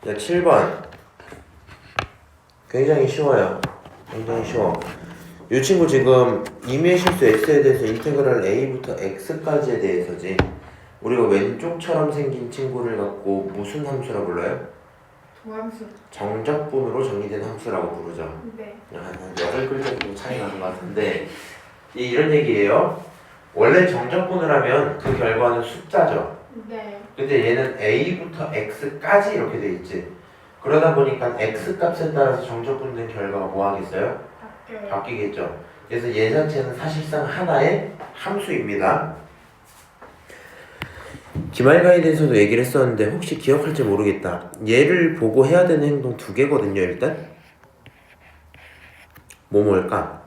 자, 7번. 굉장히 쉬워요. 굉장히 쉬워. 이 친구 지금 임의의 실수 x에 대해서 인테그랄 a부터 x까지에 대해서지. 우리가 왼쪽처럼 생긴 친구를 갖고 무슨 함수라 불러요? 도함수. 정적분으로 정의된 함수라고 부르죠. 네. 한 8글자 정도 차이 나는 것 같은데 이런 얘기예요. 원래 정적분을 하면 그 결과는 숫자죠. 네. 근데 얘는 a부터 x까지 이렇게 돼 있지. 그러다 보니까 x 값에 따라서 정적분된 결과가 뭐 하겠어요? 바뀌어요. 바뀌겠죠. 그래서 얘 자체는 사실상 하나의 함수입니다. 기말가에 대해서도 얘기를 했었는데 혹시 기억할지 모르겠다. 얘를 보고 해야 되는 행동 두 개거든요. 일단 뭐일까?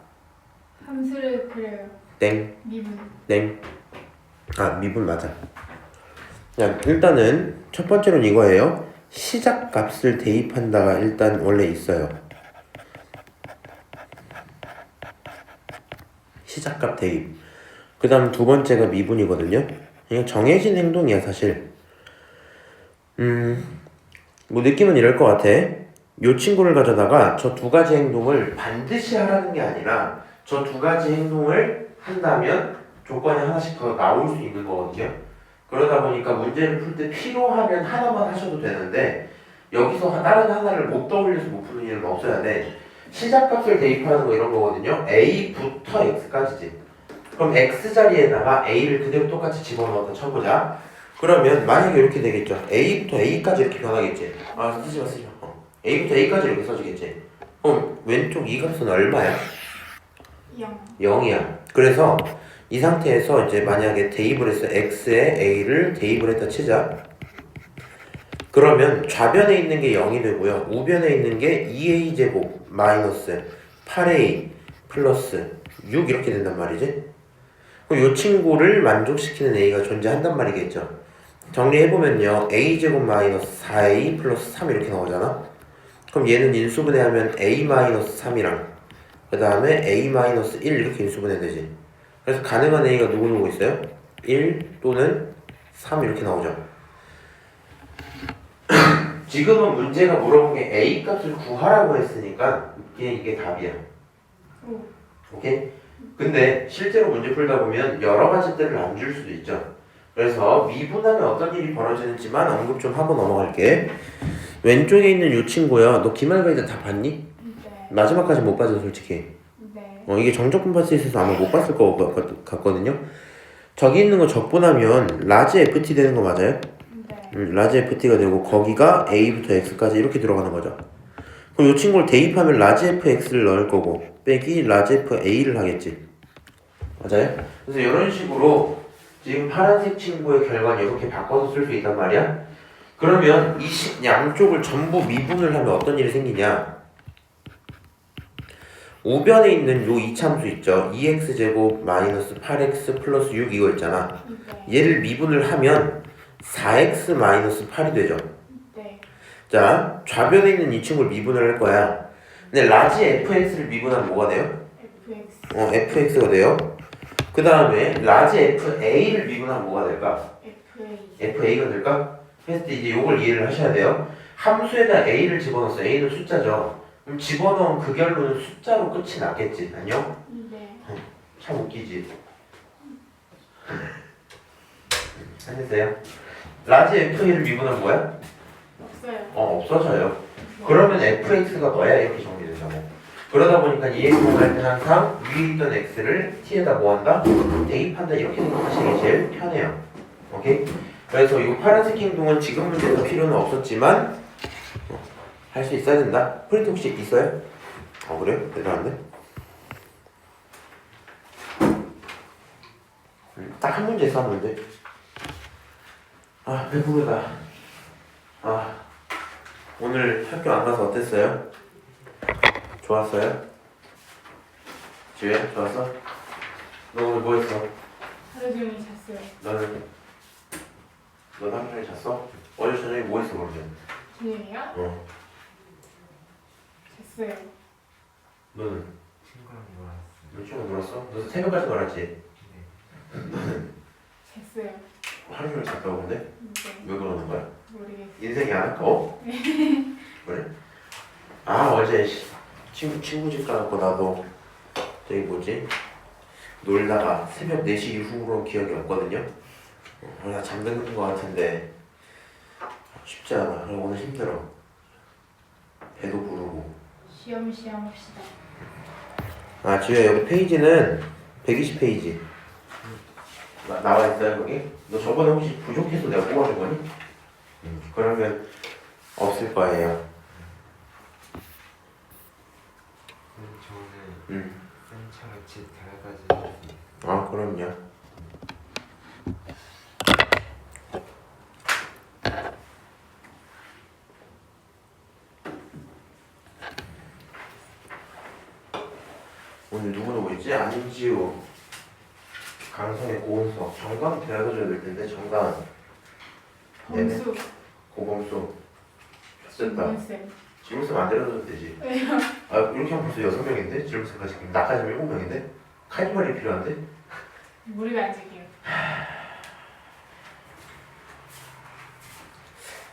함수를 그려요. 땡, 미분. 땡. 아, 미분 맞아. 자, 일단은 첫 번째로는 이거예요. 시작 값을 대입한다가 일단 원래 있어요. 시작값 대입. 그 다음 두 번째가 미분이거든요. 그냥 정해진 행동이야 사실. 뭐 느낌은 이럴 것 같아. 요 친구를 가져다가 저 두 가지 행동을 반드시 하라는 게 아니라 저 두 가지 행동을 한다면 조건이 하나씩 더 나올 수 있는 거거든요. 그러다 보니까 문제를 풀 때 필요하면 하나만 하셔도 되는데 여기서 다른 하나를 못 떠올려서 못 푸는 일은 없어야 돼. 시작값을 대입하는 거 이런 거거든요. a부터 x까지지. 그럼 x 자리에다가 a를 그대로 똑같이 집어넣어서 쳐보자. 그러면 만약에 이렇게 되겠죠. a부터 a까지 이렇게 변하겠지. 아, 쓰지마. a부터 a까지 이렇게 써지겠지. 그럼 왼쪽 이 값은 얼마야? 0. 0이야. 그래서 이 상태에서 이제 만약에 대입을 해서 x에 a를 대입을 했다 치자. 그러면 좌변에 있는 게 0이 되고요. 우변에 있는 게 2a 제곱 마이너스 8a 플러스 6 이렇게 된단 말이지. 그럼 이 친구를 만족시키는 a가 존재한단 말이겠죠. 정리해보면요. a 제곱 마이너스 4a 플러스 3 이렇게 나오잖아. 그럼 얘는 인수분해하면 a 마이너스 3이랑 그 다음에 a 마이너스 1 이렇게 인수분해 되지. 그래서 가능한 a가 누구 있어요? 1 또는 3 이렇게 나오죠. 지금은 문제가 물어본 게 a 값을 구하라고 했으니까 이게 답이야. 오. 오케이? 근데 실제로 문제 풀다 보면 여러 가지 들을 안 줄 수도 있죠. 그래서 미분하면 어떤 일이 벌어지는지만 언급 좀 하고 넘어갈게. 왼쪽에 있는 이 친구야. 너 기말가이드 다 봤니? 네. 마지막까지 못 봤어 솔직히. 네. 이게 정적분 파트에 있어서 아마 못 봤을 것 같거든요. 저기 있는 거 적분하면 라지 ft 되는 거 맞아요? 네. 라지 ft가 되고 거기가 a부터 x까지 이렇게 들어가는 거죠. 그럼 이 친구를 대입하면 라지 fx를 넣을 거고 빼기 라지 fa를 하겠지. 맞아요? 그래서 이런 식으로 지금 파란색 친구의 결과는 이렇게 바꿔서 쓸 수 있단 말이야. 그러면 이 양쪽을 전부 미분을 하면 어떤 일이 생기냐. 우변에 있는 요 이참수 있죠. 2x제곱 마이너스 8x 플러스 6 이거 있잖아. 네. 얘를 미분을 하면 4x 마이너스 8이 되죠. 네. 자, 좌변에 있는 이 친구를 미분을 할 거야. 근데 라지 fx를 미분하면 뭐가 돼요? fx. fx가 돼요. 그 다음에 라지 fa를 미분하면 뭐가 될까? fa. fa가 될까? 했을 때 이제 요걸 이해를 하셔야 돼요. 함수에다 a를 집어넣었어요. a는 숫자죠. 그럼 집어넣은 그 결론은 숫자로 끝이 났겠지. 안녕? 네. 참 웃기지. 알겠어요? 라지 fa를 미분하면 뭐야? 없어요. 없어져요. 그러면 fx가 뭐야? 이렇게 정리되잖아. 그러다 보니까 이 x를 할 때 항상 위에 있던 x를 t에다 뭐한다? 대입한다. 이렇게 생각하시는 게 제일 편해요. 오케이? 그래서 이 파란색 행동은 지금 문제에서 필요는 없었지만 할 수 있어야 된다. 프린트 혹시 있어요? 그래요? 대단한데? 딱 한 문제 있어, 한 문제. 배부르다. 오늘 학교 안 가서 어땠어요? 좋았어요? 지우야, 좋았어? 너 오늘 뭐 했어? 하루 종일 잤어요. 너는 하루 종일 잤어? 어제 저녁에 뭐 했어, 그러면? 저녁이요? 잤어요. 너는? 친구랑 놀았어요. 너 친구 놀았어? 너 새벽까지 놀았지? 잤어요. 하루 종일 잤다고 근데? 네. 왜 그러는 거야? 모르겠어요. 인생이 안 아까워? 그래? 아 어제 친구 집 가고 나도 저기 뭐지 놀다가 새벽 4시 이후로 기억이 없거든요. 나 잠드는 것 같은데 쉽지 않아. 그리고 오늘 힘들어. 배도 부르고. 시험시험 합시다. 아 지우야 여기 페이지는 120페이지 나와 있어요 거기? 너 저번에 혹시 부족해서 내가 뽑아준 거니? 그러면 없을 거예요. 저는 쌤처럼 제 대화까지 해주세요. 아 그럼요. 오늘 누구 있지? 안지우, 강성의 고은석, 정강 대화도 줘야 될 텐데 정강, 범수. 고범수, 됐다. 김문쌤. 질문쌤 안 데려줘도 되지. 왜요? 아 이렇게 하면 벌써 6명인데? 질문쌤까지 나까지 7명인데? 카니발이 필요한데? 무리가 안 지게요.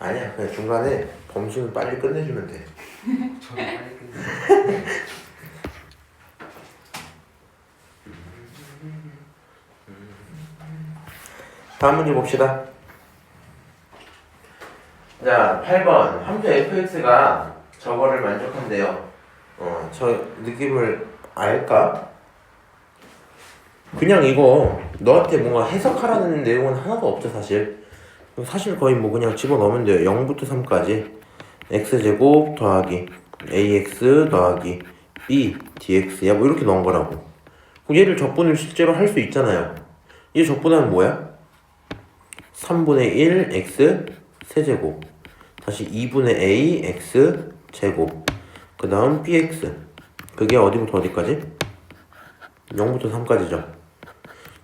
아니야 그냥 중간에 범수는 빨리 끝내주면 돼. 저는 빨리 끝내요. 다음 문제 봅시다. 자, 8번. 함수 fx가 저거를 만족한대요. 저 느낌을 알까? 그냥 이거 너한테 뭔가 해석하라는 내용은 하나도 없죠, 사실. 사실 거의 뭐 그냥 집어넣으면 돼요. 0부터 3까지. x제곱 더하기 ax 더하기 b dx야. 뭐 이렇게 넣은 거라고. 그럼 얘를 적분을 실제로 할 수 있잖아요. 얘 적분하면 뭐야? 3분의 1 x 세제곱 다시 2분의 a x 제곱 그 다음 bx 그게 어디부터 어디까지? 0부터 3까지죠.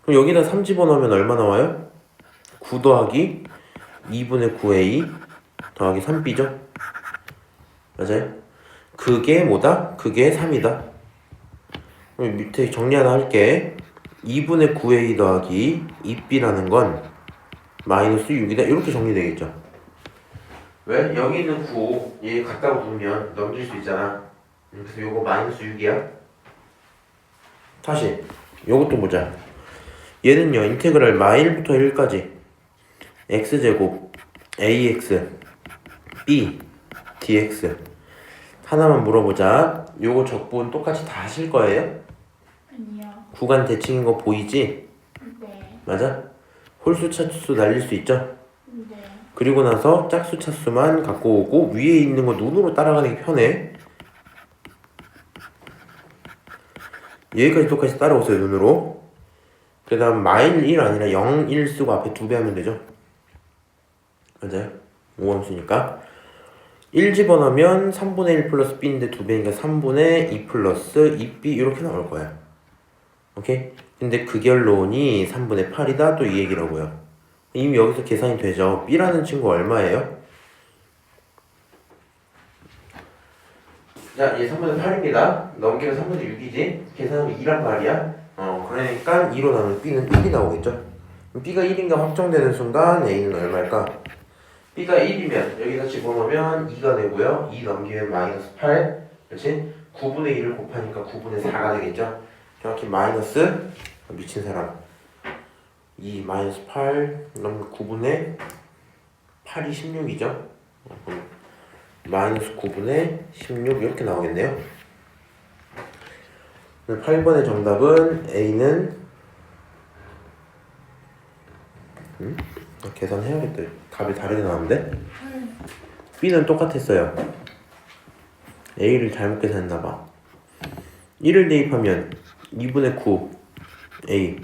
그럼 여기다 3 집어넣으면 얼마 나와요? 9 더하기 2분의 9a 더하기 3b죠? 맞아요? 그게 뭐다? 그게 3이다. 그럼 밑에 정리 하나 할게. 2분의 9a 더하기 2b라는 건 마이너스 6이다. 이렇게 정리되겠죠. 왜? 여기 있는 9, 얘 갖다 붙으면 넘길 수 있잖아. 그래서 요거 마이너스 6이야. 다시 요것도 보자. 얘는요 인테그랄 마1부터 1까지 x제곱 ax b dx 하나만 물어보자. 요거 적분 똑같이 다 하실 거예요? 아니요. 구간 대칭인 거 보이지? 네. 맞아? 홀수 차수 날릴 수 있죠? 네. 그리고 나서 짝수 차수만 갖고 오고 위에 있는 거 눈으로 따라가는 게 편해. 여기까지 똑같이 따라오세요 눈으로. 그 다음 마일 1 아니라 0, 1 쓰고 앞에 2배 하면 되죠. 맞아요? 5함수니까 1 집어넣으면 3분의 1 플러스 b인데 2배니까 3분의 2 플러스 2b 이렇게 나올 거야. 오케이? 근데 그 결론이 3분의 8이다 또 이 얘기라고요. 이미 여기서 계산이 되죠. b라는 친구 얼마예요? 자, 얘 3분의 8입니다. 넘기면 3분의 6이지? 계산하면 2란 말이야. 그러니까 2로 나누면 b는 1이 나오겠죠? 그럼 b가 1인가 확정되는 순간 a는 얼마일까? b가 1이면 여기다 집어넣으면 2가 되고요. 2 넘기면 마이너스 8. 그렇지? 9분의 1을 곱하니까 9분의 4가 되겠죠? 정확히 마이너스 미친 사람 2 마이너스 8 넘는 9분의 8이 16이죠? 마이너스 9분의 16 이렇게 나오겠네요. 8번의 정답은 A는 계산해야겠다. 답이 다르게 나왔는데 B는 똑같았어요. A를 잘못 계산했나봐. 1을 대입하면 2분의 9 A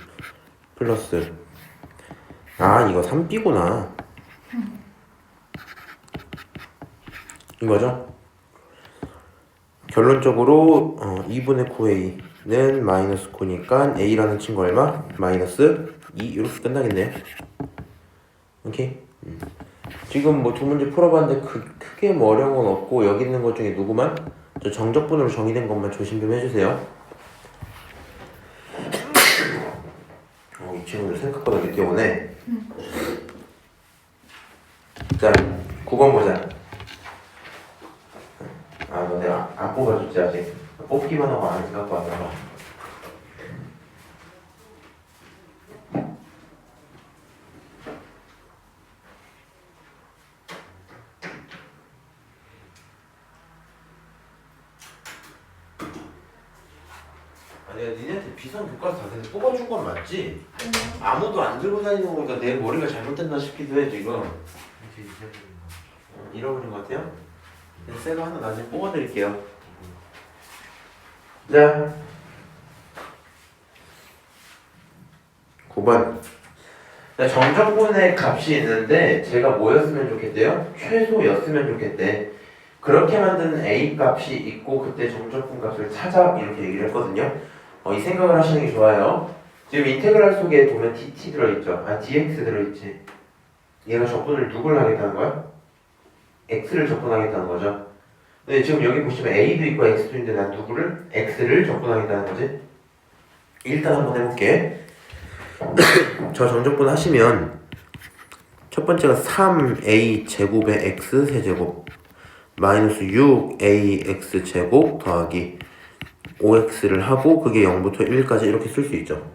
플러스 이거 3B구나 이거죠? 결론적으로 2분의 9A는 마이너스 9니까 A라는 친구 얼마? 마이너스 2 이렇게 끝나겠네요. 오케이? 지금 뭐 두 문제 풀어봤는데 크게 뭐 어려운 건 없고 여기 있는 것 중에 누구만? 저 정적분으로 정의된 것만 조심 좀 해주세요. 이 친구들 생각보다 늦게 오네. 자 9번 보자. 아, 너 내가 안 뽑아줬지 아직. 뽑기만 하고 안 갖고 왔나 봐. 아니, 니네한테 비상 교과서 다 됐는데 뽑아준 건 맞지? 아니요. 아무도 안 들고 다니는 거 보니까 내 머리가 잘못됐나 싶기도 해 지금. 이제 잊어버린 거. 잃어버린 것 같아요? 새거 하나 나중에 뽑아드릴게요. 자, 9번. 자, 정적분의 값이 있는데 제가 뭐였으면 좋겠대요? 최소였으면 좋겠대. 그렇게 만드는 A 값이 있고 그때 정적분 값을 찾아 이렇게 얘기를 했거든요. 이 생각을 하시는 게 좋아요. 지금 인테그랄 속에 보면 dt 들어있죠. 아, dx 들어있지. 얘가 적분을 누굴 하겠다는 거야? x를 적분하겠다는 거죠. 근데 지금 여기 보시면 a도 있고 x도 있는데 난 누구를? x를 적분하겠다는 거지. 일단 한번 해볼게. 저 정적분 하시면 첫 번째가 3a 제곱의 x 세제곱 마이너스 6ax 제곱 더하기 5x를 하고 그게 0부터 1까지 이렇게 쓸 수 있죠.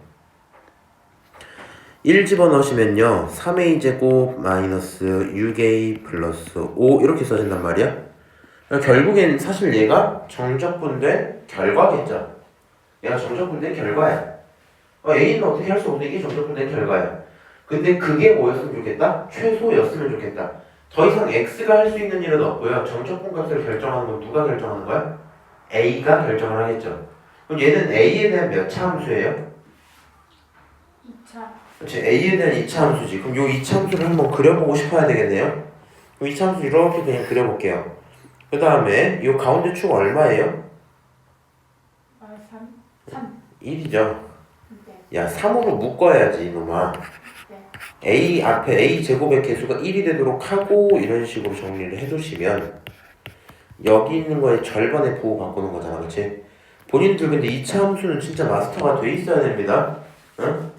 1 집어넣으시면요 3a 제곱 마이너스 6a 플러스 5 이렇게 써진단 말이야. 그러니까 결국엔 사실 얘가 정적분된 결과겠죠. 얘가 정적분된 결과야. a는 어떻게 할 수 없는 게 정적분된 결과야. 근데 그게 뭐였으면 좋겠다? 최소였으면 좋겠다. 더 이상 x가 할 수 있는 일은 없고요. 정적분 값을 결정하는 건 누가 결정하는 거야? a가 결정을 하겠죠. 그럼 얘는 a에 대한 몇 차 함수예요? 2차. 그렇지, a에 대한 2차 함수지. 그럼 요 2차 함수를 한번 그려보고 싶어야 되겠네요. 그럼 2차 함수 이렇게 그냥 그려볼게요. 그 다음에 요 가운데 축 얼마예요? 3. 1이죠. 네. 야, 3으로 묶어야지 이놈아. 네. a 앞에 a 제곱의 개수가 1이 되도록 하고 이런 식으로 정리를 해두시면 여기 있는 거에 절반의 부호 바꾸는 거잖아, 그렇지? 본인들 근데 2차 함수는 진짜 마스터가 돼 있어야 됩니다. 응?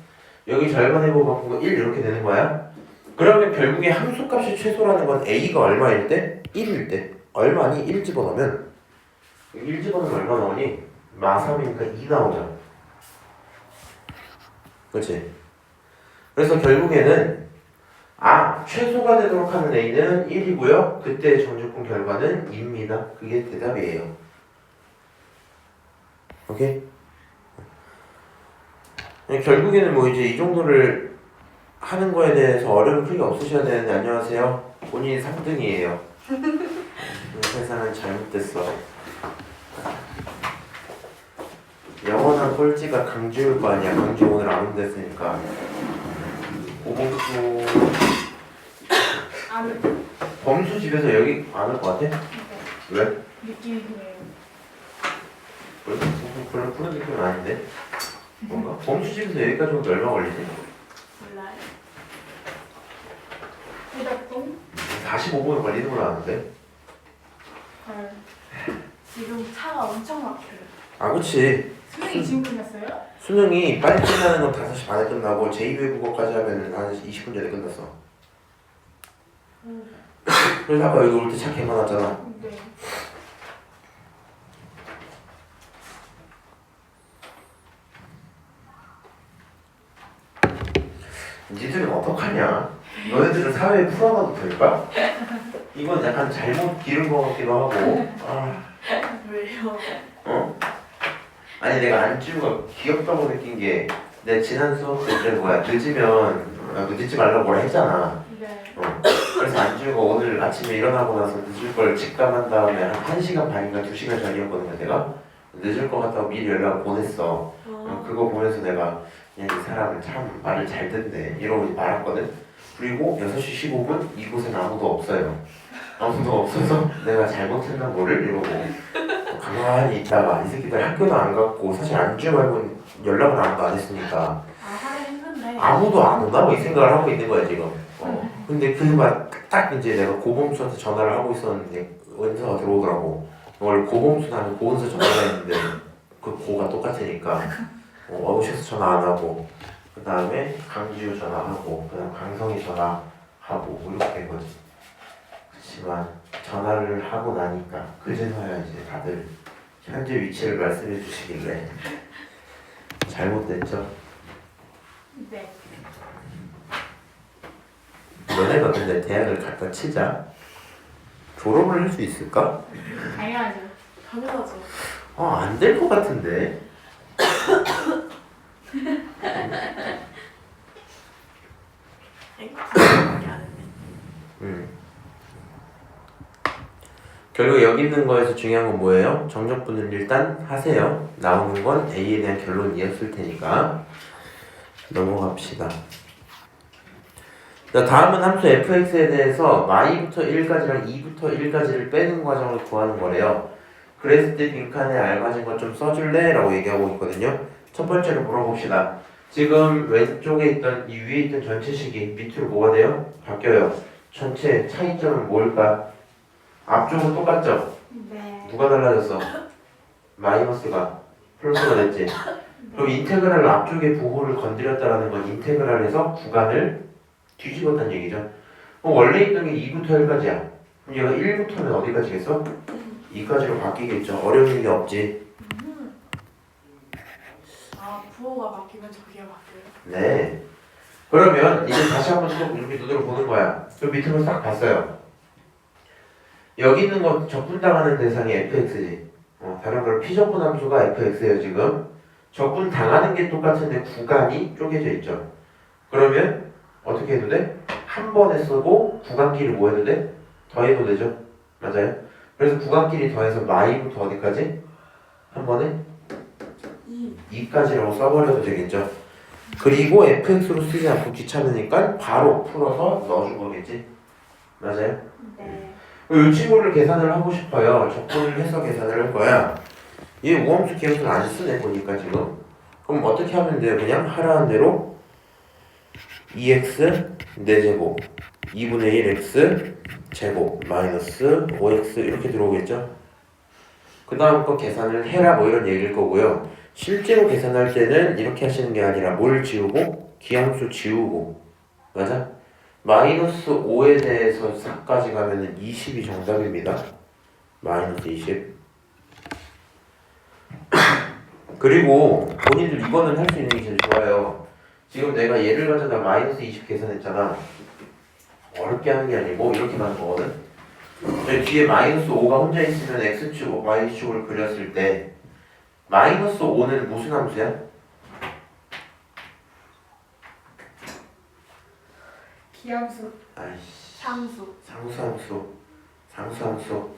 여기 절반의 부호 바꾸고 1 이렇게 되는 거야. 그러면 결국에 함수값이 최소라는 건 a가 얼마일 때? 1일 때. 얼마니? 1 집어넣으면 1 집어넣으면 얼마 나오니? 마3이니까 2 나오잖아. 그렇지? 그래서 결국에는 최소가 되도록 하는 a는 1이고요. 그때 정적분 결과는 2입니다. 그게 대답이에요. 오케이? 결국에는 뭐 이제 이 정도를 하는 거에 대해서 어려움 크게 없으셔야 되는데 안녕하세요. 본인이 3등이에요. 회사는 잘못됐어. 영원한 꼴찌가 강주일 거 아니야. 강주 오늘 안 온댔으니까. 오봉수 안. 범수 집에서 여기 안 올 것 같아? 네. 왜? 느낌이 그래요. 별로 푸른 느낌은 아닌데? 뭔가? 범수 집에서 여기까지 오면 얼마 걸리지? 몰라요. 해덕동? 45분은 걸리는 걸로 아는데? 헐. 지금 차가 엄청 막혀요. 아, 그치. 수능이 지금 끝났어요? 수능이 빨리 끝나는 건 5시 반에 끝나고 제2외국어까지 하면 한 20분 전에 끝났어. 그래서 아까 여기 올 때 차 개 많았잖아. 네. 니들은 어떡하냐? 너네들은 사회에 풀어놔도 될까? 이건 약간 잘못 기른 것 같기도 하고. 왜요? 아니 내가 안지우가 귀엽다고 느낀 게 내 지난 수업 때 뭐야 늦으면 늦지 말라고 뭐라 했잖아. 네. 그래서 안지우가 오늘 아침에 일어나고 나서 늦을 걸 직감한 다음에 한 1시간 반인가 2시간 전이었거든요. 내가 늦을 것 같다고 미리 연락을 보냈어. 그거 보면서 내가 그냥 이 사람은 참 말을 잘 듣네 이러고 말았거든. 그리고 6시 15분 이곳엔 아무도 없어요. 아무도 없어서 내가 잘못했나 뭐를 이러고 가만히 있다가 이 새끼들 학교도 안 갔고 사실 안주 말고 연락을 아무도 안 했으니까 하긴 했는데. 아무도 안 오나 뭐 이 생각을 하고 있는 거야 지금. 근데 그 막 딱 이제 내가 고범수한테 전화를 하고 있었는데 은서가 들어오더라고. 원래 고범수 나는 고은서 전화가 했는데 그 고가 똑같으니까 오셔서 전화 안 하고 그 다음에 강지우 전화하고 그 다음 강성이 전화하고 이렇게 된 거지. 그치. 그렇지만 전화를 하고 나니까 그제서야 이제 다들 현재 위치를 말씀해 주시길래 잘못됐죠. 네. 너네가 근데 대학을 갖다 치자 졸업을 할 수 있을까? 당연하죠. 당연하죠. 안 될 것 같은데. 결국 여기 있는 거에서 중요한 건 뭐예요? 정적분을 일단 하세요. 나오는 건 A에 대한 결론이었을 테니까 넘어갑시다. 자, 다음은 함수 fx에 대해서 y부터 1까지랑 2부터 1까지를 빼는 과정을 구하는 거래요. 그랬을 때 빈칸에 알맞은 것 좀 써줄래? 라고 얘기하고 있거든요. 첫 번째로 물어봅시다. 지금 왼쪽에 있던 이 위에 있던 전체식이 밑으로 뭐가 돼요? 바뀌어요. 전체 차이점은 뭘까? 앞쪽은 똑같죠? 네. 누가 달라졌어? 마이너스가 플러스가 됐지? 그럼 인테그랄 앞쪽에 부호를 건드렸다라는 건 인테그랄에서 구간을 뒤집었다는 얘기죠. 그럼 원래 있던 게 2부터 1까지야. 그럼 얘가 1부터는 어디까지겠어? 2까지로 바뀌겠죠. 어려운 게 없지. 아, 부호가 바뀌면 저기가 바뀌어요? 네. 그러면 이제 다시 한번 또 이렇게 눈으로 보는 거야. 그 밑으로 싹 봤어요. 여기 있는 거 적분당하는 대상이 fx지. 다른 걸 피적분 함수가 fx예요 지금. 적분당하는 게 똑같은데 구간이 쪼개져 있죠. 그러면 어떻게 해도 돼? 한 번에 쓰고 구간끼리 뭐 해도 돼? 더해도 되죠. 맞아요? 그래서 구간끼리 더해서 마이부터 어디까지? 한 번에? 2까지라고 써버려도 되겠죠. 그리고 fx로 쓰지 않고 귀찮으니까 바로 풀어서 넣어준 거겠지. 맞아요? 네. 이 친구를 계산을 하고 싶어요. 적분을 해서 계산을 할 거야. 얘 우함수 기함수를 안 쓰네 보니까 지금. 그럼 어떻게 하면 돼요? 그냥 하라는 대로 2x 4제곱 2분의 1x 제곱 마이너스 5x 이렇게 들어오겠죠? 그 다음 거 계산을 해라 뭐 이런 얘기일 거고요. 실제로 계산할 때는 이렇게 하시는 게 아니라 뭘 지우고? 기함수 지우고. 맞아? 마이너스 5에 대해서 4까지 가면은 20이 정답입니다. 마이너스 20. 그리고 본인들 이거는 할 수 있는 게 제일 좋아요. 지금 내가 얘를 가져다 마이너스 20 계산했잖아. 어렵게 하는 게 아니고 이렇게 가는 거거든. 여기 뒤에 마이너스 5가 혼자 있으면 x축, y축을 그렸을 때 마이너스 5는 무슨 함수야? 기함수. 아이씨. 상수. 상수함수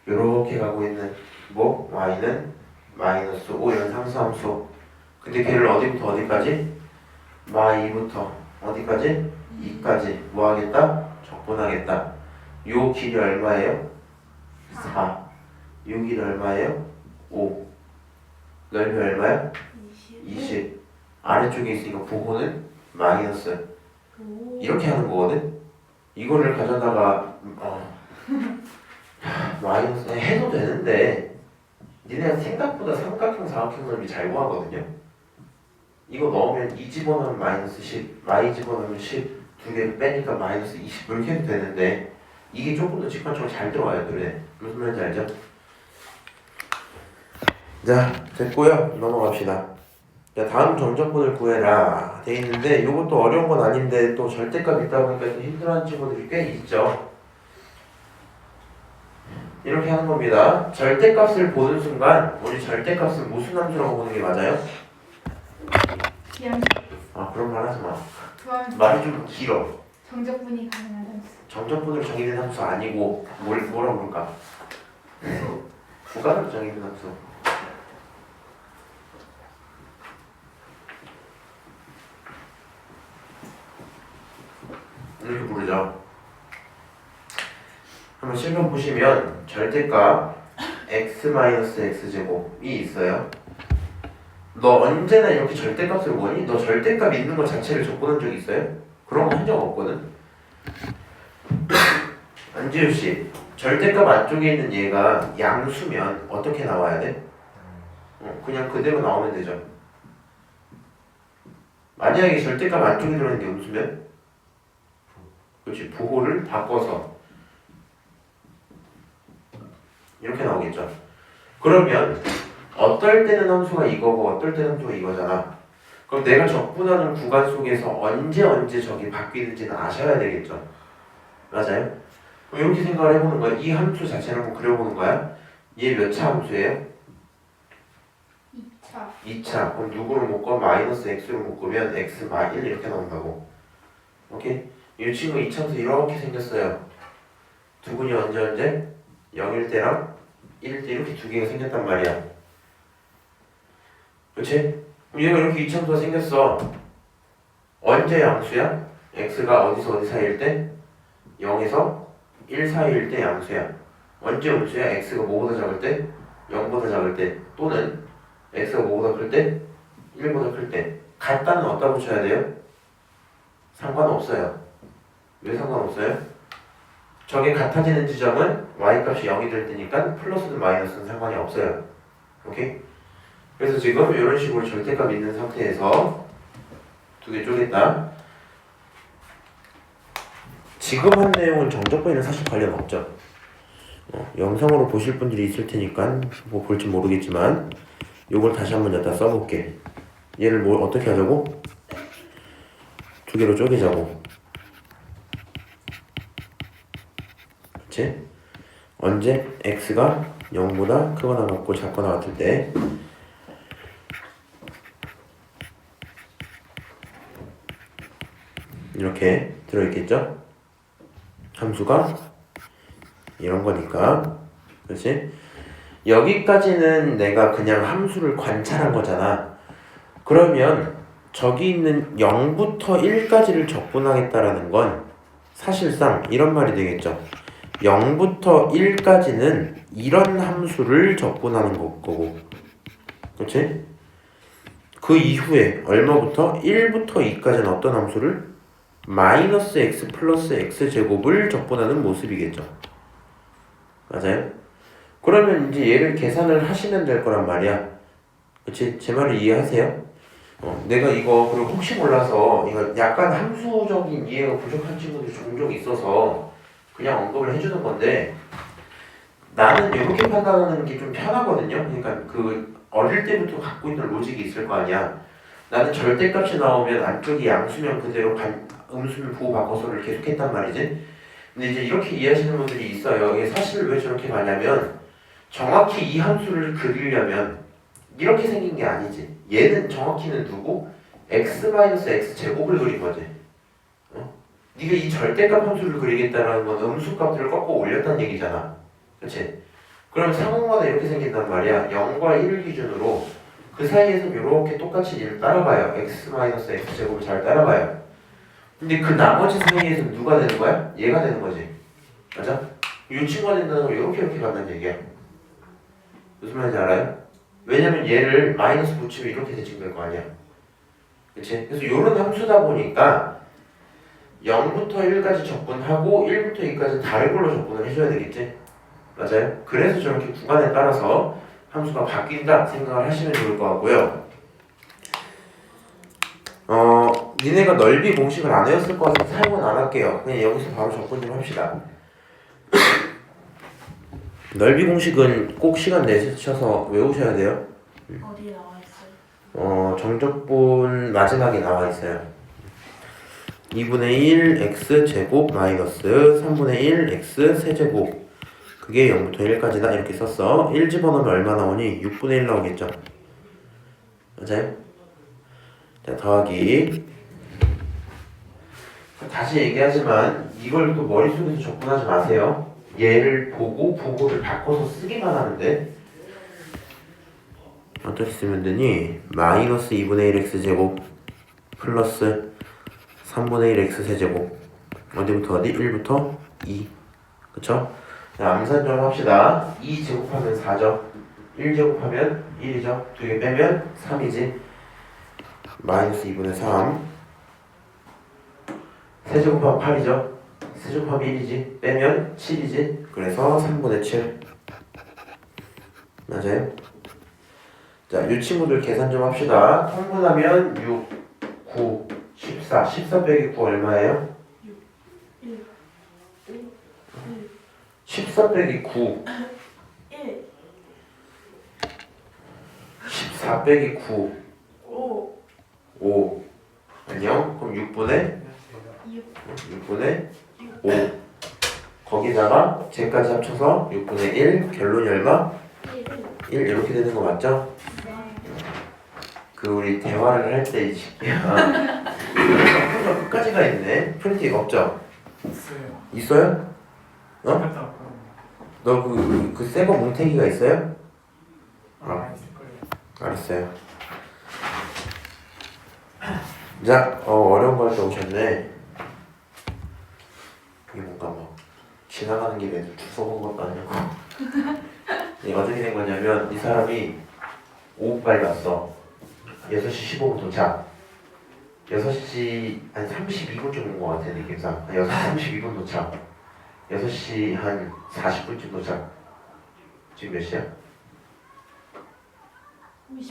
요렇게 가고 있는 뭐? y는 마이너스 5 이런 상수함수. 근데 걔를 어디부터 어디까지? 마2부터 어디까지? 2까지 뭐 하겠다? 적분하겠다. 요 길이 얼마예요? 4. 요 길이 얼마예요? 5. 넓이 얼마야? 20. 아래쪽에 있으니까 부호는 마이너스. 이렇게 하는 거거든? 이거를 가져다가 마이너스 해도 되는데 니네가 생각보다 삼각형, 사각형 넓이 잘 구하거든요? 이거 넣으면 2 집어넣으면 마이너스 10, y 집어넣으면 10, 두 개를 빼니까 마이너스 20 이렇게 해도 되는데 이게 조금 더 직관적으로 잘 들어와요, 노래. 무슨 말인지 알죠? 자, 됐고요. 넘어갑시다. 자, 다음 정적분을 구해라 돼 있는데 이것도 어려운 건 아닌데 또 절대값 있다 보니까 또 힘들어하는 친구들이 꽤 있죠. 이렇게 하는 겁니다. 절대값을 보는 순간 우리 절대값은 무슨 함수라고 보는 게 맞아요? 기함수. 그런 말 하지 마. 구함수. 말이 좀 길어. 정적분이 가능한 함수. 정적분으로 정의된 함수 아니고 뭐라 부를까? 구간으로 정의된 함수. 이렇게 부르죠. 한번 실험 보시면 절대값 x-x제곱이 있어요. 너 언제나 이렇게 절대값을 보니? 너 절대값 있는 것 자체를 적분한 적 있어요? 그런 거 한 적 없거든. 안지우씨, 절대값 안쪽에 있는 얘가 양수면 어떻게 나와야 돼? 그냥 그대로 나오면 되죠. 만약에 절대값 안쪽에 들어있는 게 음수면 그렇지, 부호를 바꿔서 이렇게 나오겠죠. 그러면 어떨 때는 함수가 이거고 어떨 때는 함수가 이거잖아. 그럼 내가 적분하는 구간 속에서 언제 적이 바뀌는지는 아셔야 되겠죠. 맞아요? 그럼 이렇게 생각을 해보는 거야. 이 함수 자체를 한번 그려보는 거야. 얘 몇 차 함수예요? 2차. 2차. 그럼 누구를 묶어? 마이너스 x로 묶으면 x 마 1 이렇게 나온다고. 오케이? 이 친구 이차함수 이렇게 생겼어요. 두근이 언제? 0일 때랑 1일 때 이렇게 두 개가 생겼단 말이야. 그치? 그럼 얘가 이렇게 이차함수가 생겼어. 언제 양수야? x가 어디서 어디 사이일 때? 0에서 1 사이일 때 양수야. 언제 음수야? x가 뭐보다 작을 때? 0보다 작을 때. 또는 x가 뭐보다 클 때? 1보다 클 때. 같다는 어디다 붙여야 돼요? 상관없어요. 왜 상관없어요? 저게 같아지는 지점은 y값이 0이 될 때니까 플러스든 마이너스는 상관이 없어요. 오케이? 그래서 지금 이런 식으로 절대값 있는 상태에서 두 개 쪼갰다. 지금 한 내용은 정적분이랑 사실 관련 없죠. 영상으로 보실 분들이 있을 테니까 뭐 볼지 모르겠지만 요걸 다시 한번 여기다 써볼게. 얘를 뭐 어떻게 하자고? 두 개로 쪼개자고. 그치? 언제 x가 0보다 크거나 같고 작거나 같을 때 이렇게 들어있겠죠? 함수가 이런 거니까. 그렇지? 여기까지는 내가 그냥 함수를 관찰한 거잖아. 그러면 저기 있는 0부터 1까지를 적분하겠다라는 건 사실상 이런 말이 되겠죠. 0부터 1까지는 이런 함수를 적분하는 거고, 그렇지? 그 이후에 얼마부터? 1부터 2까지는 어떤 함수를? 마이너스 x 플러스 x 제곱을 적분하는 모습이겠죠. 맞아요? 그러면 이제 얘를 계산을 하시면 될 거란 말이야. 그치? 제 말을 이해하세요? 내가 이거 그리고 혹시 몰라서 이거 약간 함수적인 이해가 부족한 친구들이 종종 있어서 그냥 언급을 해주는 건데, 나는 이렇게 판단하는 게 좀 편하거든요. 그러니까 그 어릴 때부터 갖고 있는 로직이 있을 거 아니야. 나는 절대값이 나오면 안쪽이 양수면 그대로 음수면 부호 바꿔서를 계속했단 말이지. 근데 이제 이렇게 이해하시는 분들이 있어요. 이게 사실 왜 저렇게 가냐면 정확히 이 함수를 그리려면 이렇게 생긴 게 아니지. 얘는 정확히는 누구? x-x 제곱을 그린 거지. 네가 이 절대값 함수를 그리겠다라는 건 음수값들을 꺾어 올렸다는 얘기잖아. 그치? 그럼 상호마다 이렇게 생긴단 말이야. 0과 1을 기준으로 그 사이에서 이렇게 똑같이 얘를 따라가요. x-x 제곱을 잘 따라가요. 근데 그 나머지 사이에서 누가 되는 거야? 얘가 되는 거지. 맞아? 이 친구가 된다는 건 이렇게 간다는 얘기야. 무슨 말인지 알아요? 왜냐면 얘를 마이너스 붙이면 이렇게 대칭될 거 아니야. 그치? 그래서 이런 함수다 보니까 0부터 1까지 적분하고 1부터 2까지 다른 걸로 적분을 해줘야 되겠지? 맞아요? 그래서 저렇게 구간에 따라서 함수가 바뀐다 생각을 하시면 좋을 것 같고요. 니네가 넓이 공식을 안 외웠을 것 같아서 사용은 안 할게요. 그냥 여기서 바로 적분 좀 합시다. 넓이 공식은 꼭 시간 내셔서 외우셔야 돼요. 어디에 나와 있어요? 정적분 마지막에 나와 있어요. 2분의 1 x 제곱 마이너스 3분의 1 x 세제곱, 그게 0부터 1까지다 이렇게 썼어. 1 집어넣으면 얼마 나오니? 6분의 1 나오겠죠. 맞아요? 자, 더하기. 다시 얘기하지만 이걸 또 머릿속에서 적분하지 마세요. 얘를 보고 부호를 바꿔서 쓰기만 하는데 어떻게 쓰면 되니? 마이너스 2분의 1 x제곱 플러스 3분의 1 x 세제곱, 어디부터 어디? 1부터 2. 그쵸? 자, 암산 좀 합시다. 2 제곱하면 4죠. 1 제곱하면 1이죠. 2개 빼면 3이지. 마이너스 2분의 3. 세제곱하면 8이죠. 세제곱하면 1이지. 빼면 7이지. 그래서 3분의 7. 맞아요? 자, 이 친구들 계산 좀 합시다. 통분하면 6, 9, 14. 14 빼기 9 얼마예요? 14 빼기 9. 4 빼기 9 오. 5 안녕? 그럼 6분의 6분의 5 거기다가 쟤까지 합쳐서 6분의 1 결론이 얼마? 1 이렇게 되는 거 맞죠? 그 우리 대화를 할 때 이식이야 끝까지 가 있네 프린팅 없죠? 있어요. 있어요? 어? 갔다 왔고. 너 그 새거 뭉태기가 있어요? 있을 거예요. 알았어요 자 어려운 거 할 때 오셨네 이게 뭔가 뭐 지나가는 길에 주워 본 것도 아니고 이게 어떻게 된 거냐면 이 사람이 오후까지 왔어 6시 15분 도착 6시 한 32분쯤 온 것 같아 느낌상 6시 32분 도착 6시 한 40분쯤 도착 지금 몇 시야?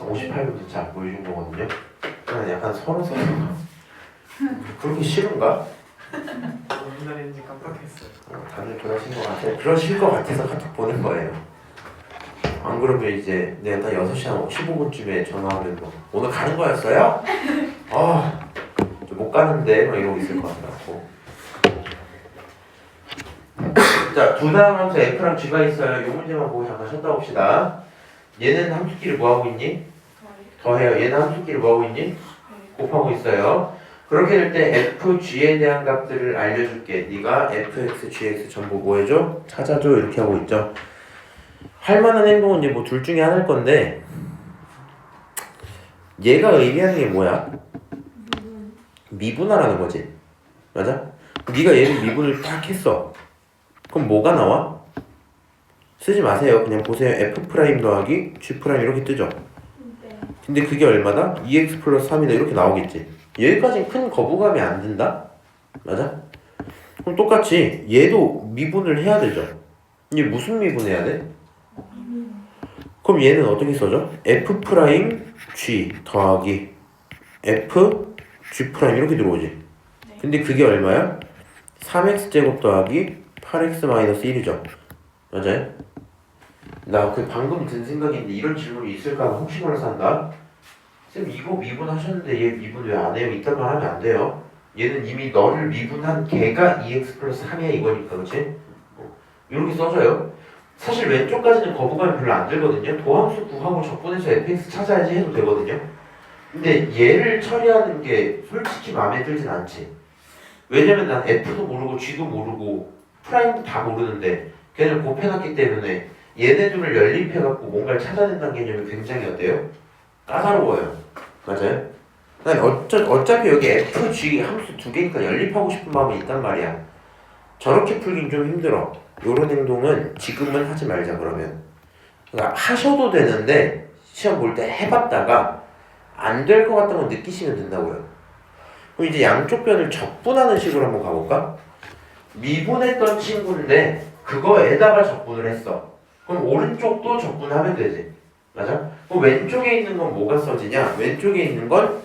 58분 도착 뭐 이 정도거든요 그냥 약간 서로 그렇게 싫은가? 옛날인지 깜빡했어요. 다들 그러신 것 같아요 그러실 것 같아서 카톡 보는 거예요 안 그러면 이제 내가 딱 6시 한 15분쯤에 전화하면 뭐 오늘 가는 거였어요? 못 가는데 막 이러고 있을 것 같고 자, 두 다음함수 F랑 G가 있어요 이 문제만 보고 잠깐 쉬었다 봅시다 얘는 함수끼리 뭐하고 있니? 더해요 얘는 함수끼리 뭐하고 있니? 곱하고 있어요 그렇게 될 때 f, g에 대한 값들을 알려줄게 네가 fx, gx 전부 뭐 해줘? 찾아줘 이렇게 하고 있죠 할 만한 행동은 이제 뭐 둘 중에 하나일 건데 얘가 의미하는 게 뭐야? 미분하라는 거지 맞아? 네가 얘를 미분을 딱 했어 그럼 뭐가 나와? 쓰지 마세요 그냥 보세요 f' 더하기 g' 이렇게 뜨죠 근데 그게 얼마다? 2x 플러스 3이다 이렇게 나오겠지 여기까지는 큰 거부감이 안 든다? 맞아? 그럼 똑같이 얘도 미분을 해야 되죠 이게 무슨 미분해야 돼? 그럼 얘는 어떻게 써져? f' g 더하기 f g' 이렇게 들어오지 근데 그게 얼마야? 3x 제곱 더하기 8x 마이너스 1이죠 맞아요? 나 그 방금 든 생각인데 이런 질문이 있을까 혹시 몰라서 한다 쌤 이거 미분하셨는데 얘 미분 왜 안 해요? 이딴 말 하면 안 돼요 얘는 이미 너를 미분한 걔가 2x 플러스 3이야 이거니까 그치? 이렇게 써줘요 사실 왼쪽까지는 거부감이 별로 안 들거든요 도함수 구하고 적분해서 fx 찾아야지 해도 되거든요 근데 얘를 처리하는 게 솔직히 마음에 들진 않지 왜냐면 난 f도 모르고 g도 모르고 프라임도 다 모르는데 걔를 곱해놨기 때문에 얘네들을 연립해갖고 뭔가를 찾아낸다는 개념이 굉장히 어때요? 까다로워요 맞아요? 난 어차피 여기 f, g 함수 두 개니까 연립하고 싶은 마음이 있단 말이야 저렇게 풀긴 좀 힘들어 요런 행동은 지금은 하지 말자 그러면 그러니까 하셔도 되는데 시험 볼 때 해봤다가 안 될 것 같다는 걸 느끼시면 된다고요 그럼 이제 양쪽 변을 적분하는 식으로 한번 가볼까? 미분했던 친구인데 그거에다가 적분을 했어 그럼 오른쪽도 적분하면 되지 맞아? 그럼 왼쪽에 있는 건 뭐가 써지냐? 왼쪽에 있는 건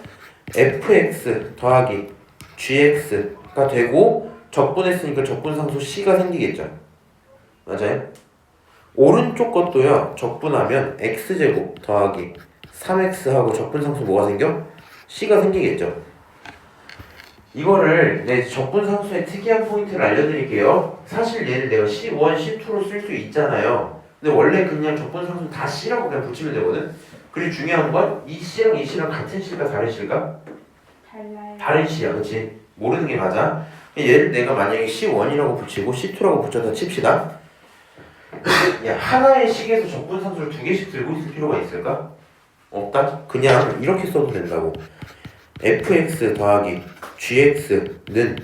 fx 더하기 gx가 되고 적분했으니까 적분상수 c가 생기겠죠 맞아요? 오른쪽 것도요 적분하면 x제곱 더하기 3x하고 적분상수 뭐가 생겨? c가 생기겠죠 이거를 내 적분상수의 특이한 포인트를 알려드릴게요 사실 얘를 내가 C1, C2로 쓸 수 있잖아요 근데 원래 그냥 적분상수 다 C라고 그냥 붙이면 되거든 그리고 중요한 건 이 C랑 이 C랑 같은 C일까 다른 C일까? 달라요. 다른 C야 그치? 모르는 게 맞아 얘를 내가 만약에 C1이라고 붙이고 C2라고 붙여서 칩시다 야 하나의 식에서 적분상수를 두 개씩 들고 있을 필요가 있을까? 없다? 그냥 이렇게 써도 된다고 fx 더하기 gx는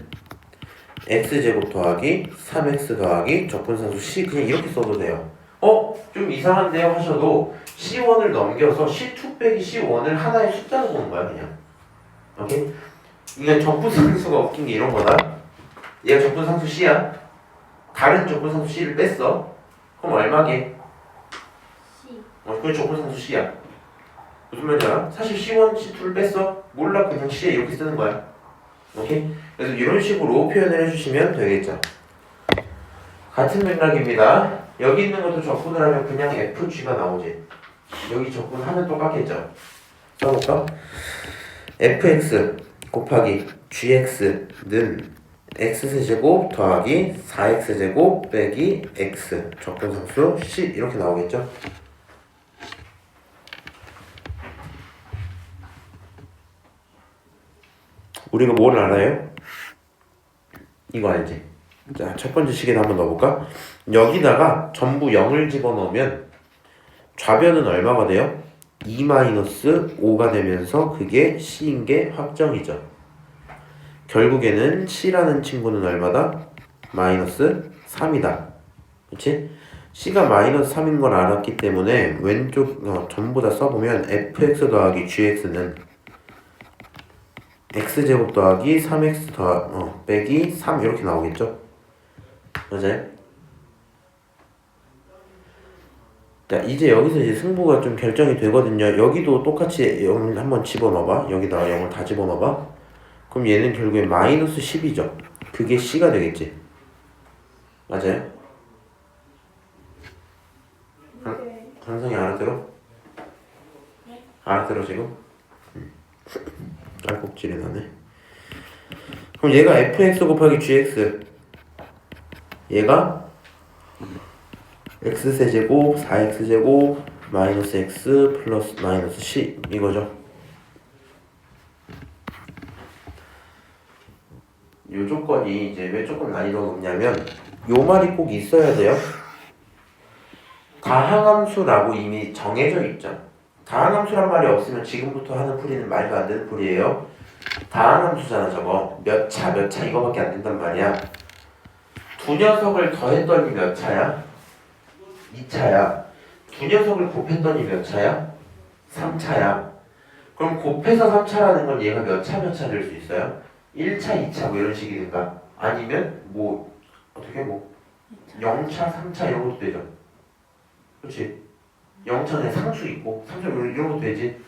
x제곱 더하기 3x 더하기 적분상수 c 그냥 이렇게 써도 돼요 좀 이상한데요 하셔도 C1을 넘겨서 C2 빼기 C1을 하나의 숫자로 보는 거야 그냥 오케이? 이게 적분상수가 웃긴 게 이런 거다 얘가 적분상수 C야 다른 적분상수 C를 뺐어 그럼 얼마게? C. 그게 적분상수 C야 무슨 말인지 알아? 사실 C1, C2를 뺐어? 몰라 그냥 C에 이렇게 쓰는 거야 오케이? 그래서 이런 식으로 표현을 해주시면 되겠죠 같은 맥락입니다 여기 있는 것도 적분을 하면 그냥 FG가 나오지 여기 적분하면 똑같겠죠? 써볼까? fx 곱하기 gx는 x세제곱 더하기 4x제곱 빼기 x 적분상수 c 이렇게 나오겠죠? 우리가 뭘 알아요? 이거 알지? 자, 첫 번째 식에다 한번 넣어볼까? 여기다가 전부 0을 집어넣으면 좌변은 얼마가 돼요? 2-5가 되면서 그게 c인 게 확정이죠. 결국에는 c라는 친구는 얼마다? 마이너스 3이다. 그치? c가 마이너스 3인 걸 알았기 때문에 왼쪽 전부 다 써보면 fx 더하기 gx는 x제곱 더하기 3x 빼기 3 이렇게 나오겠죠? 맞아요? 자, 이제 여기서 이제 승부가 좀 결정이 되거든요. 여기도 똑같이 0을 한번 집어넣어봐. 여기다가 0을 다 집어넣어봐. 그럼 얘는 결국에 마이너스 10이죠. 그게 c가 되겠지. 맞아요? 네. 강성이 알아들어? 알아들어 지금? 알곡질이 나네. 그럼 얘가 fx 곱하기 gx 얘가 x세제곱 4x제곱 마이너스 x 플러스 마이너스 c 이거죠. 요 조건이 이제 왜 조금 난이도가 높냐면 요 말이 꼭 있어야 돼요. 다항함수라고 이미 정해져 있죠. 다항함수란 말이 없으면 지금부터 하는 풀이는 말도 안 되는 풀이에요. 다항함수잖아 저거. 몇 차 몇 차 이거밖에 안 된단 말이야. 두 녀석을 더했더니 몇 차야? 2차야. 두 녀석을 곱했더니 몇 차야? 3차야. 그럼 곱해서 3차라는 건 얘가 몇 차 몇 차 될 수 있어요? 1차, 2차 뭐 이런 식이니까. 아니면 뭐 어떻게 뭐 0차, 3차 이런 것도 되죠. 그렇지? 0차는 상수 있고 3차 이런 것도 되지.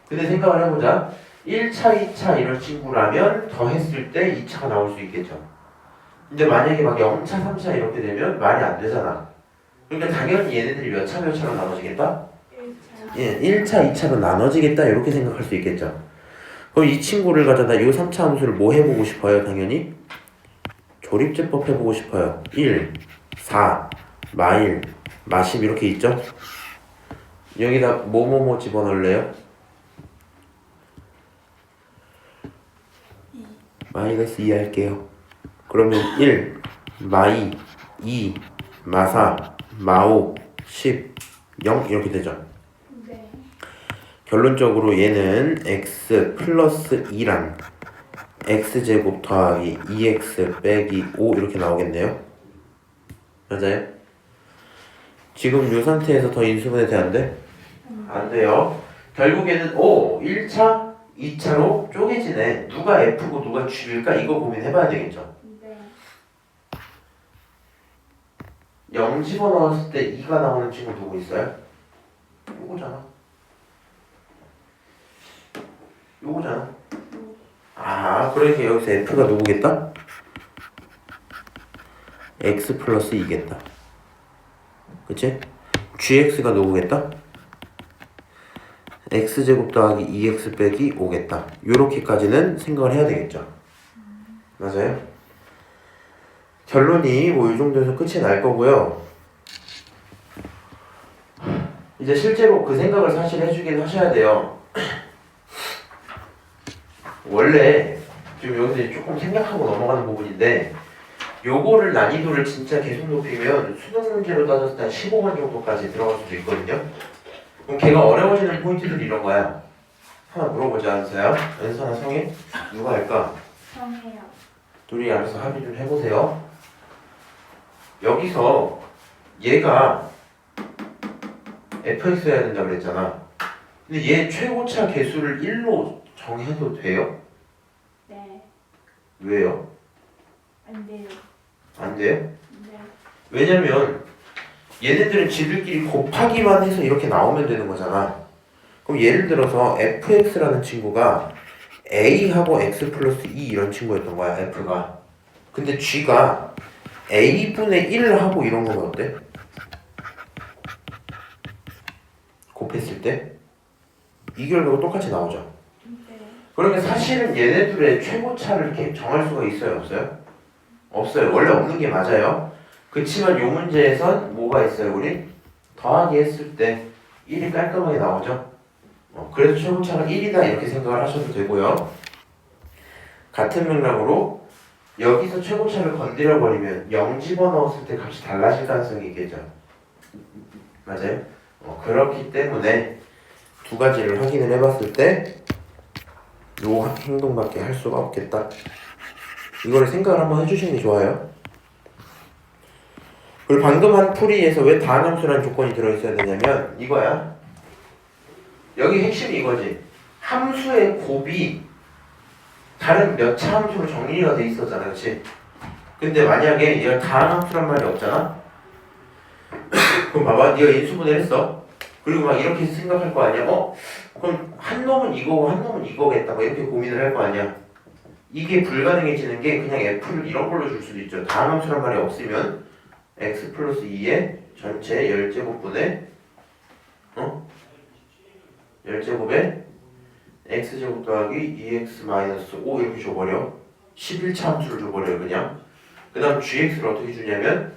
근데 생각을 해보자. 1차, 2차 이런 친구라면 더했을 때 2차가 나올 수 있겠죠. 근데 만약에 막 0차, 3차 이렇게 되면 말이 안 되잖아. 그러니까 당연히 얘네들이 몇 차 몇 차로 나눠지겠다? 1차. 예, 1차, 2차로 나눠지겠다 이렇게 생각할 수 있겠죠. 그럼 이 친구를 가져다 이 3차 함수를 뭐 해보고 싶어요? 당연히 조립제법 해보고 싶어요. 1, 4, 마1, 마10 이렇게 있죠? 여기다 뭐뭐뭐 집어넣을래요? 마이너스 2 할게요. 그러면 1, 마2, 2, 마4, 마5, 10, 0 이렇게 되죠. 네. 결론적으로 얘는 x 플러스 2랑 x제곱 더하기 2x 빼기 5 이렇게 나오겠네요. 맞아요? 지금 이 상태에서 더 인수분해 되는데? 안 돼요. 결국에는 1차, 2차로 쪼개지네. 누가 f고 누가 g일까? 이거 고민해봐야 되겠죠. 네. 0 집어넣었을 때 2가 나오는 친구 누구 있어요? 요거잖아. 요거잖아. 아, 그러니까 여기서 f가 누구겠다? x 플러스 2겠다. 그치? gx가 누구겠다? x제곱 더하기 2x 빼기 5겠다. 요렇게까지는 생각을 해야 되겠죠. 맞아요? 결론이 뭐 이 정도에서 끝이 날 거고요. 이제 실제로 그 생각을 사실 해주긴 하셔야 돼요. 원래 지금 여기서 조금 생략하고 넘어가는 부분인데 요거를 난이도를 진짜 계속 높이면 수능 문제로 따졌을 때 한 15번 정도까지 들어갈 수도 있거든요. 그럼 걔가 어려워지는 포인트들이 이런 거야. 하나 물어보자, 은서야. 은서나 성희? 누가 할까? 성해요. 둘이 알아서 합의 좀 해보세요. 여기서 얘가 fx여야 된다 그랬잖아. 근데 얘 최고차 개수를 1로 정해도 돼요? 네. 왜요? 안 돼요. 안 돼요? 네. 왜냐면 얘네들은 지들끼리 곱하기만 해서 이렇게 나오면 되는 거잖아. 그럼 예를 들어서 fx라는 친구가 a하고 x 플러스 2 이런 친구였던 거야, f가. 근데 g가 a분의 1 하고 이런 건 어때? 곱했을 때 이 결과가 똑같이 나오죠. 네. 그러니까 사실은 얘네들의 최고차를 이렇게 정할 수가 있어요, 없어요? 없어요. 원래 없는 게 맞아요. 그치만 요 문제에선 뭐가 있어요, 우리? 더하기 했을 때 1이 깔끔하게 나오죠. 그래서 최고차가 1이다 이렇게 생각을 하셔도 되고요. 같은 맥락으로 여기서 최고차를 건드려 버리면 0 집어넣었을 때 값이 달라질 가능성이 있겠죠. 맞아요? 그렇기 때문에 두 가지를 확인을 해봤을 때 요 행동밖에 할 수가 없겠다. 이거를 생각을 한번 해주시는 게 좋아요. 그리고 방금 한 풀이에서 왜 다함수라는 조건이 들어있어야 되냐면 이거야. 여기 핵심이 이거지. 함수의 곱이 다른 몇 차 함수로 정리가 돼 있었잖아, 그렇지? 근데 만약에 얘가 다함수란 말이 없잖아. 그럼 봐봐, 네가 인수분해를 했어. 그리고 막 이렇게 생각할 거 아니야? 그럼 한 놈은 이거고 한 놈은 이거겠다. 뭐 이렇게 고민을 할 거 아니야? 이게 불가능해지는 게 그냥 f를 이런 걸로 줄 수도 있죠. 다함수란 말이 없으면 x 플러스 2의 전체 10제곱분의 열제곱에 x제곱 더하기 2x 마이너스 5 이렇게 줘버려. 11차 함수를 줘버려요 그냥. 그 다음 gx를 어떻게 주냐면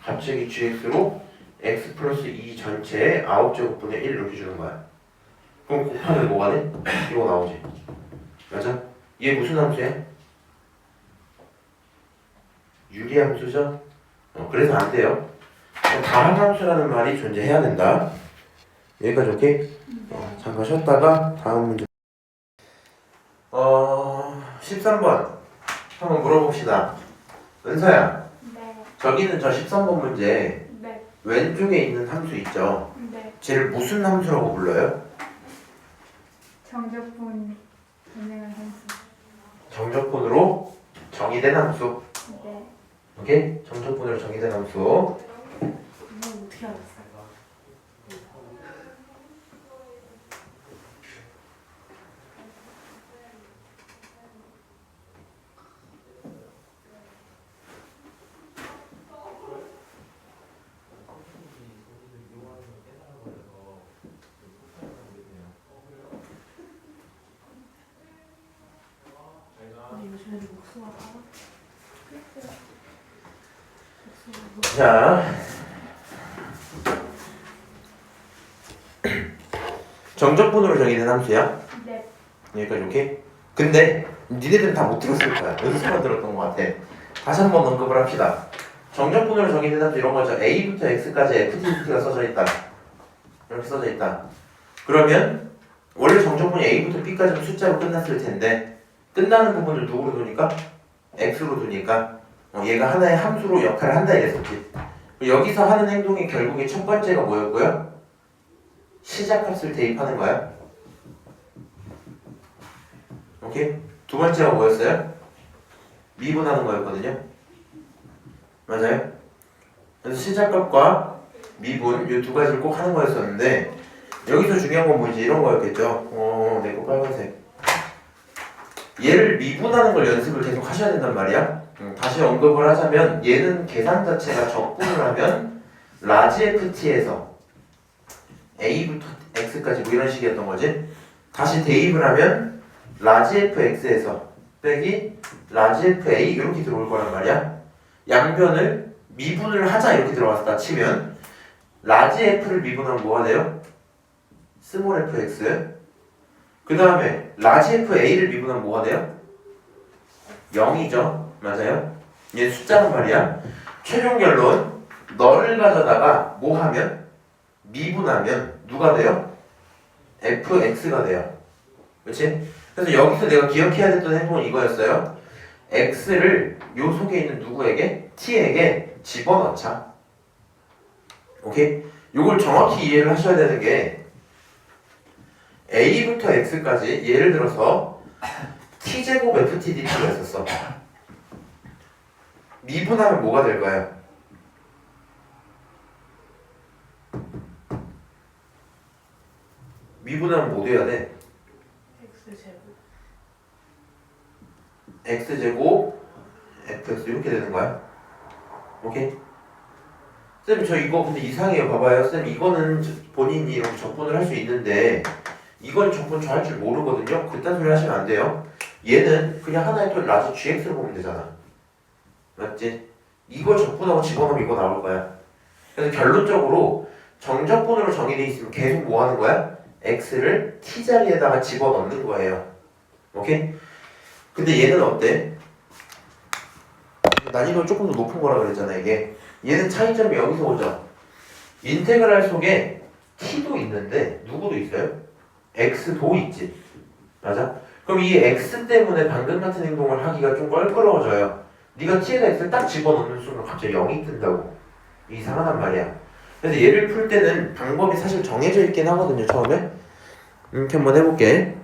갑자기 gx로 x 플러스 2 전체에 9제곱분의 1 이렇게 주는 거야. 그럼 곱하면 뭐가 돼? 이거 나오지. 맞아? 얘 무슨 함수야? 유리함수죠? 그래서 안 돼요. 다함함수라는 말이 존재해야 된다. 여기까지 오케이? 잠깐 쉬었다가 다음 문제 13번 한번 물어봅시다. 은서야, 네. 저기는 저 13번 문제 네. 왼쪽에 있는 함수 있죠? 네. 쟤를 무슨 함수라고 불러요? 정적분 분해한 함수. 정적분으로 정의된 함수. 네. 오케이? 정적분으로 정의된 함수. 이거 어떻게 알았어요? 근데 요즘에 목소가 자, 정적분으로 정의된 함수야. 네. 여기까지 오케이? 근데 니네들은 다 못 들었을 거야. 연습만 들었던 것 같아. 다시 한번 언급을 합시다. 정적분으로 정의된 함수 이런 거죠. A부터 X까지 FT가 써져 있다. 이렇게 써져 있다. 그러면 원래 정적분이 A부터 B까지는 숫자로 끝났을 텐데 끝나는 부분을 누구로 두니까? X로 두니까 얘가 하나의 함수로 역할을 한다 이랬었지. 여기서 하는 행동이 결국에 첫 번째가 뭐였고요? 시작값을 대입하는 거야. 오케이? 두 번째가 뭐였어요? 미분하는 거였거든요. 맞아요? 그래서 시작값과 미분 이 두 가지를 꼭 하는 거였었는데 여기서 중요한 건 뭐지? 이런 거였겠죠? 내 거 빨간색. 얘를 미분하는 걸 연습을 계속 하셔야 된단 말이야. 다시 언급을 하자면 얘는 계산 자체가 적분을 하면 라지 ft에서 a부터 x까지 뭐 이런 식이었던 거지. 다시 대입을 하면 라지 fx에서 빼기 라지 fa 이렇게 들어올 거란 말이야. 양변을 미분을 하자 이렇게 들어갔다 치면 라지 f를 미분하면 뭐가 돼요? 스몰 fx. 그 다음에 라지 fa를 미분하면 뭐가 돼요? 0이죠. 맞아요? 얘 숫자란 말이야. 최종 결론 너를 가져다가 뭐 하면? 미분하면 누가 돼요? fx가 돼요. 그치? 그래서 여기서 내가 기억해야 됐던 행동은 이거였어요. x를 요 속에 있는 누구에게? t에게 집어넣자. 오케이? 요걸 정확히 이해를 하셔야 되는 게 a부터 x까지 예를 들어서 t제곱 ftdt가 있었어. 미분하면 뭐가 될까요? 미분하면 뭐 돼야 돼? x제곱 fx 이렇게 되는 거야. 오케이? 쌤 저 이거 근데 이상해요. 봐봐요. 쌤 이거는 본인이 이렇게 적분을 할 수 있는데 이건 적분 저 할 줄 모르거든요. 그딴 소리 하시면 안 돼요. 얘는 그냥 하나의 또 라지 gx를 보면 되잖아. 맞지? 이거 적분하고 집어넣으면 이거 나올 거야. 그래서 결론적으로 정적분으로 정의되어 있으면 계속 뭐 하는 거야? x를 t 자리에다가 집어넣는 거예요. 오케이? 근데 얘는 어때? 난이도 조금 더 높은 거라 그랬잖아 이게. 얘는 차이점이 여기서 오죠. 인테그랄 속에 t도 있는데 누구도 있어요? x도 있지. 맞아? 그럼 이 x 때문에 방금 같은 행동을 하기가 좀 껄끄러워져요. 네가 t에다 x를 딱 집어넣는 순간 갑자기 0이 뜬다고. 이상하단 말이야. 그래서 얘를 풀 때는 방법이 사실 정해져 있긴 하거든요. 처음에 이렇게 한번 해볼게.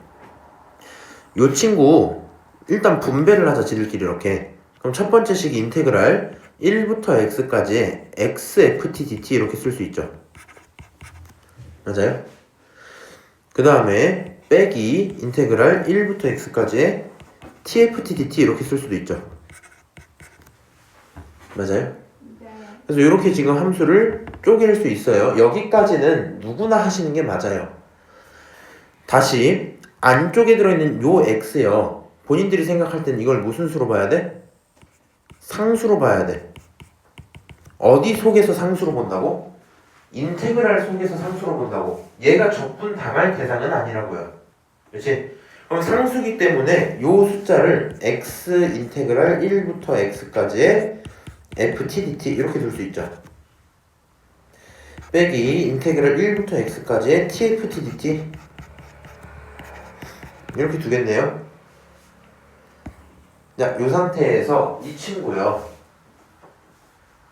요 친구 일단 분배를 하자. 지들끼리 이렇게. 그럼 첫 번째 식이 인테그랄 1부터 x까지 xft dt 이렇게 쓸 수 있죠. 맞아요? 그 다음에 빼기 인테그랄 1부터 x까지의 tft dt 이렇게 쓸 수도 있죠. 맞아요? 네. 그래서 이렇게 지금 함수를 쪼갤 수 있어요. 여기까지는 누구나 하시는 게 맞아요. 다시 안쪽에 들어있는 요 x요. 본인들이 생각할 땐 이걸 무슨 수로 봐야 돼? 상수로 봐야 돼. 어디 속에서 상수로 본다고? 인테그랄 속에서 상수로 본다고. 얘가 적분 당할 대상은 아니라고요. 그렇지? 그럼 상수기 때문에 요 숫자를 x 인테그랄 1부터 x까지의 ft dt 이렇게 둘 수 있죠. 빼기 인테그랄 1부터 x까지의 tft dt 이렇게 두겠네요. 자, 요 상태에서 이 친구요.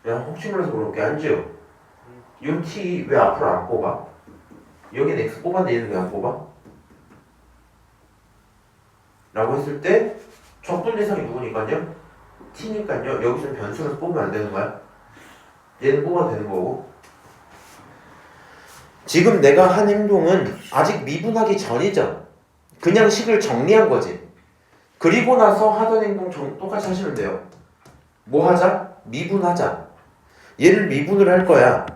그냥 혹시 몰라서 물어볼게. 안지요? 요 t 왜 앞으로 안 뽑아? 여긴 x 뽑았는데 얘는 왜 안 뽑아? 라고 했을 때 적분 대상이 누구니까요? t니까요. 여기서 변수를 뽑으면 안 되는 거야. 얘는 뽑아도 되는 거고. 지금 내가 한 행동은 아직 미분하기 전이죠. 그냥 식을 정리한 거지. 그리고 나서 하던 행동 똑같이 하시면 돼요. 뭐 하자? 미분하자. 얘를 미분을 할 거야.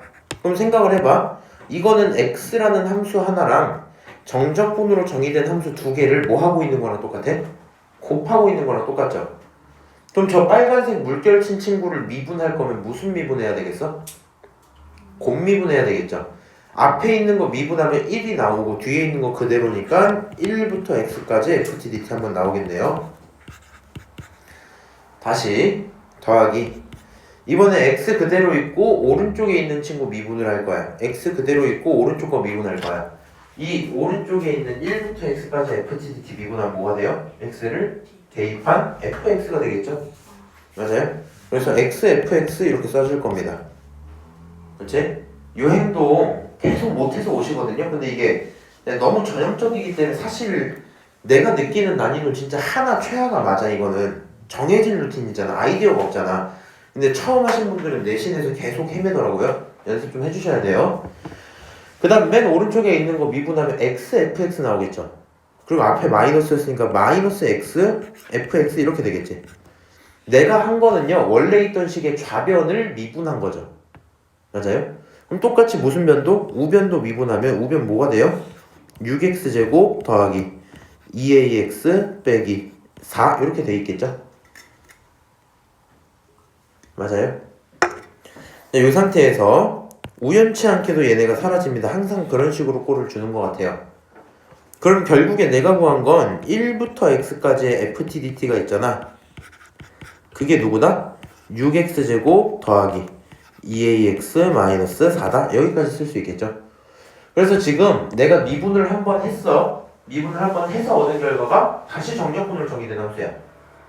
그럼 생각을 해봐. 이거는 x라는 함수 하나랑 정적분으로 정의된 함수 두 개를 뭐 하고 있는 거랑 똑같아? 곱하고 있는 거랑 똑같죠? 그럼 저 빨간색 물결 친 친구를 미분할 거면 무슨 미분해야 되겠어? 곱미분해야 되겠죠? 앞에 있는 거 미분하면 1이 나오고 뒤에 있는 거 그대로니까 1부터 x까지 ft dt 한번 나오겠네요. 다시 더하기. 이번에 x 그대로 있고 오른쪽에 있는 친구 미분을 할 거야. x 그대로 있고 오른쪽 거 미분할 거야. 이 오른쪽에 있는 1부터 x까지 ft dt 미분하면 뭐가 돼요? x를 대입한 fx가 되겠죠? 맞아요? 그래서 xfx 이렇게 써줄 겁니다. 그렇지? 이 행동 계속 못해서 오시거든요. 근데 이게 너무 전형적이기 때문에 사실 내가 느끼는 난이도 진짜 하나 최하가 맞아. 이거는 정해진 루틴이잖아. 아이디어가 없잖아. 근데 처음 하신 분들은 내신에서 계속 헤매더라고요. 연습 좀 해주셔야 돼요. 그 다음 맨 오른쪽에 있는 거 미분하면 x, fx 나오겠죠. 그리고 앞에 마이너스였으니까 마이너스 x, fx 이렇게 되겠지. 내가 한 거는요 원래 있던 식의 좌변을 미분한 거죠. 맞아요? 그럼 똑같이 무슨 변도? 우변도 미분하면 우변 뭐가 돼요? 6x제곱 더하기 2ax 빼기 4 이렇게 돼 있겠죠? 맞아요? 이 상태에서 우연치 않게도 얘네가 사라집니다. 항상 그런 식으로 꼴을 주는 것 같아요. 그럼 결국에 내가 구한 건 1부터 x까지의 ftdt가 있잖아. 그게 누구다? 6x제곱 더하기 2ax 마이너스 4다. 여기까지 쓸 수 있겠죠. 그래서 지금 내가 미분을 한번 했어. 미분을 한번 해서 얻은 결과가 다시 정적분으로 정의된 함수야.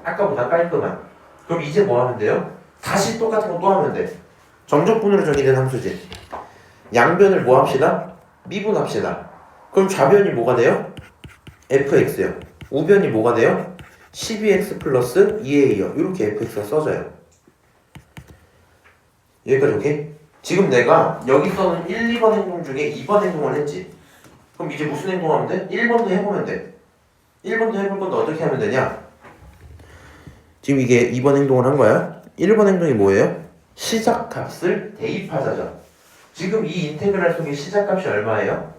아까보다 깔끔한. 그럼 이제 뭐 하면 돼요? 다시 똑같은 거 또 하면 돼. 정적분으로 정의된 함수지. 양변을 뭐 합시다? 미분합시다. 그럼 좌변이 뭐가 돼요? fx요. 우변이 뭐가 돼요? 12x 플러스 2a요. 이렇게 fx가 써져요. 여기까지 오케이? 지금 내가 여기서는 1, 2번 행동 중에 2번 행동을 했지. 그럼 이제 무슨 행동하면 돼? 1번도 해보면 돼. 1번도 해볼 건데 어떻게 하면 되냐? 지금 이게 2번 행동을 한 거야. 1번 행동이 뭐예요? 시작값을 대입하자죠. 지금 이 인테그랄 속의 시작값이 얼마예요?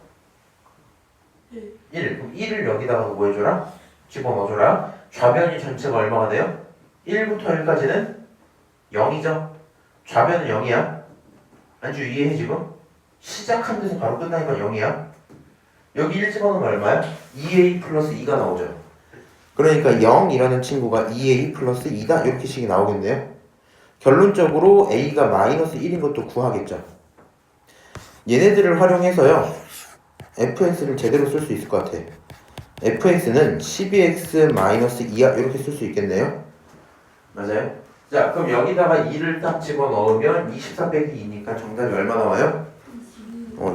1. 그럼 1을 여기다가 뭐 해줘라? 집어넣어줘라. 좌변이 전체가 얼마가 돼요? 1부터 1까지는 0이죠. 좌변은 0이야. 안주 이해해 지금? 시작한 데서 바로 끝나니까 0이야. 여기 1 집어넣으면 얼마야? 2a 플러스 2가 나오죠. 그러니까 0이라는 친구가 2a 플러스 2다 이렇게 식이 나오겠네요. 결론적으로 a가 마이너스 1인 것도 구하겠죠. 얘네들을 활용해서요 fx를 제대로 쓸 수 있을 것 같아. fx는 12x 마이너스 2야 이렇게 쓸 수 있겠네요. 맞아요? 자 그럼 여기다가 2를 딱 집어넣으면 24 빼기 2니까 정답이 얼마 나와요?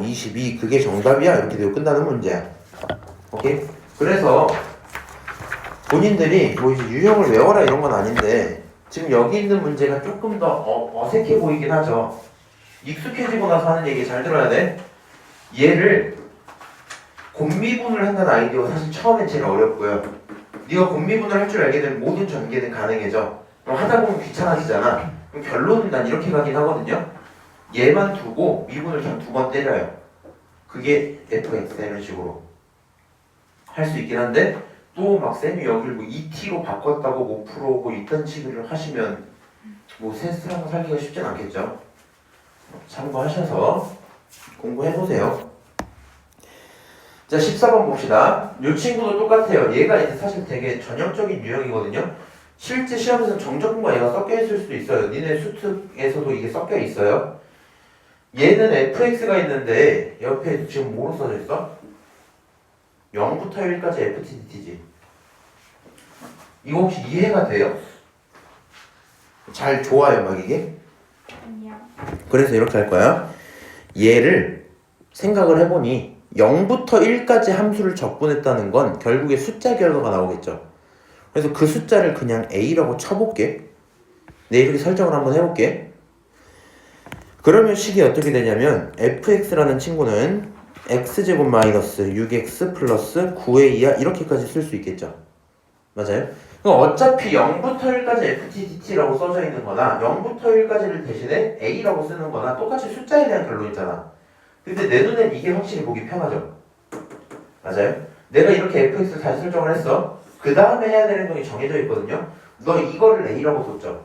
22. 그게 정답이야 이렇게 되고 끝나는 문제야. 오케이? 그래서 본인들이 뭐 이제 유형을 외워라 이런 건 아닌데 지금 여기 있는 문제가 조금 더 어색해 보이긴 하죠. 익숙해지고 나서 하는 얘기 잘 들어야 돼. 얘를 곱미분을 한다는 아이디어가 사실 처음엔 제일 어렵고요. 네가 곱미분을 할 줄 알게 되면 모든 전개는 가능해져. 그럼 하다 보면 귀찮아지잖아. 그럼 결론은 난 이렇게 가긴 하거든요. 얘만 두고 미분을 그냥 2번 때려요. 그게 fx 이런 식으로 할 수 있긴 한데 또 막 쌤이 여기를 뭐 2t로 바꿨다고 뭐 풀어오고 이딴 식으로 하시면 뭐 세스랑 살기가 쉽진 않겠죠. 참고하셔서 공부해보세요. 자 14번 봅시다. 이 친구도 똑같아요. 얘가 이제 사실 되게 전형적인 유형이거든요. 실제 시험에서 정적분과 얘가 섞여 있을 수도 있어요. 니네 수특에서도 이게 섞여 있어요. 얘는 fx가 있는데 옆에 지금 뭐로 써져 있어? 0부터 1까지 ftdt지. 이거 혹시 이해가 돼요? 잘 좋아요 막 이게? 아니야. 그래서 이렇게 할 거야. 얘를 생각을 해보니 0부터 1까지 함수를 적분했다는 건 결국에 숫자 결과가 나오겠죠. 그래서 그 숫자를 그냥 a라고 쳐볼게. 내 이렇게 설정을 한번 해볼게. 그러면 식이 어떻게 되냐면 fx라는 친구는 x제곱 마이너스 6x 플러스 9a야 이렇게까지 쓸 수 있겠죠. 맞아요? 그럼 어차피 0부터 1까지 ftdt라고 써져 있는 거나 0부터 1까지를 대신에 a라고 쓰는 거나 똑같이 숫자에 대한 결론이잖아. 근데 내 눈엔 이게 확실히 보기 편하죠. 맞아요? 내가 이렇게 fx를 다시 설정을 했어. 그 다음에 해야 되는 행동이 정해져 있거든요. 너 이거를 a라고 뒀죠.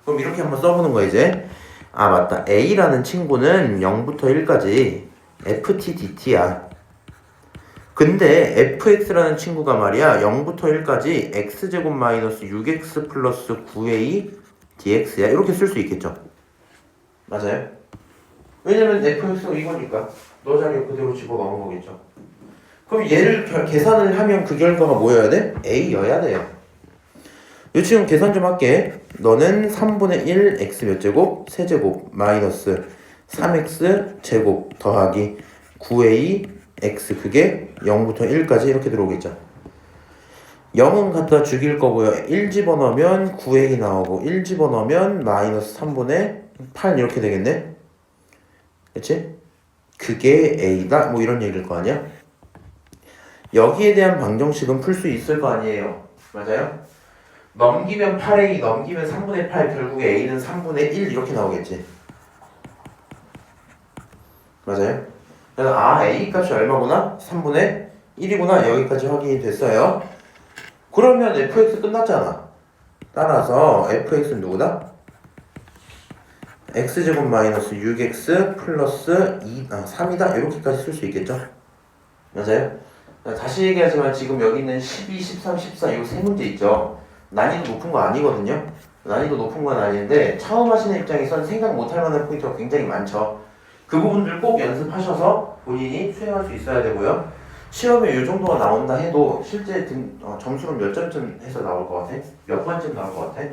그럼 이렇게 한번 써보는 거야 이제. 아 맞다. a라는 친구는 0부터 1까지 ftdt야. 근데 fx라는 친구가 말이야 0부터 1까지 x제곱 마이너스 6x 플러스 9a dx야 이렇게 쓸 수 있겠죠. 맞아요? 왜냐면 fx가 이거니까 너 자리에 그대로 집어넣은 거겠죠. 그럼 얘를 계산을 하면 그 결과가 뭐여야 돼? a여야 돼요. 이 친구 계산 좀 할게. 너는 3분의 1 x 몇 제곱? 세제곱 마이너스 3x 제곱 더하기 9a x 그게 0부터 1까지 이렇게 들어오겠죠. 0은 갖다 죽일 거고요. 1 집어넣으면 9a 나오고 1 집어넣으면 마이너스 3분의 8 이렇게 되겠네. 그치? 그게 a다 뭐 이런 얘기일 거 아니야? 여기에 대한 방정식은 풀 수 있을 거 아니에요. 맞아요? 넘기면 8a 넘기면 3분의 8 결국에 a는 3분의 1 이렇게 나오겠지. 맞아요? 그래서 아 a 값이 얼마구나? 3분의 1이구나 여기까지 확인이 됐어요. 그러면 fx 끝났잖아. 따라서 fx는 누구다? x제곱 마이너스 6x 플러스 3이다 이렇게까지 쓸 수 있겠죠? 맞아요? 다시 얘기하지만 지금 여기 있는 12, 13, 14 이 세 문제 있죠? 난이도 높은 거 아니거든요? 난이도 높은 건 아닌데 처음 하시는 입장에선 생각 못할 만한 포인트가 굉장히 많죠. 그 부분들 꼭 연습하셔서 본인이 수행할 수 있어야 되고요. 시험에 이 정도가 나온다 해도 실제 점수는 몇 점쯤 해서 나올 것 같아? 몇 번쯤 나올 것 같아?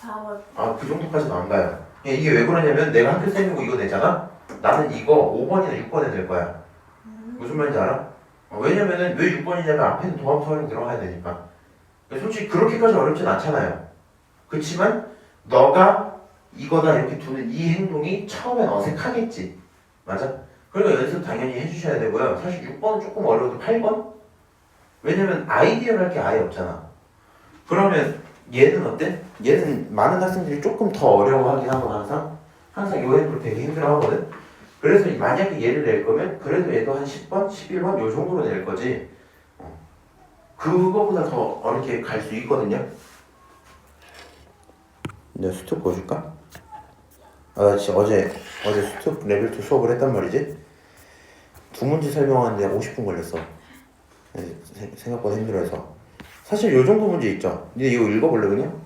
4번. 아, 그 정도까지는 안 가요. 이게 왜 그러냐면 내가 학교 쌤이고 이거 내잖아? 나는 이거 5번이나 6번에 낼 거야. 무슨 말인지 알아? 왜냐면은 왜 6번이냐면 앞에는 도함수 활용 들어가야 되니까. 솔직히 그렇게까지 어렵진 않잖아요. 그렇지만 너가 이거다 이렇게 두는 이 행동이 처음엔 어색하겠지. 맞아? 그러니까 연습 당연히 해주셔야 되고요. 사실 6번은 조금 어려워도 8번? 왜냐면 아이디어를 할 게 아예 없잖아. 그러면 얘는 어때? 얘는 많은 학생들이 조금 더 어려워하긴 하고 항상 요 앱으로 되게 힘들어하거든. 그래서 만약에 얘를 낼 거면 그래도 얘도 한 10번, 11번 요 정도로 낼 거지. 그거보다 더 어렵게 갈 수 있거든요. 내가 수특 보여줄까? 나 진짜 어제 수특 레벨 2 수업을 했단 말이지. 두 문제 설명하는데 50분 걸렸어. 생각보다 힘들어서. 사실 요 정도 문제 있죠. 근데 이거 읽어볼래 그냥?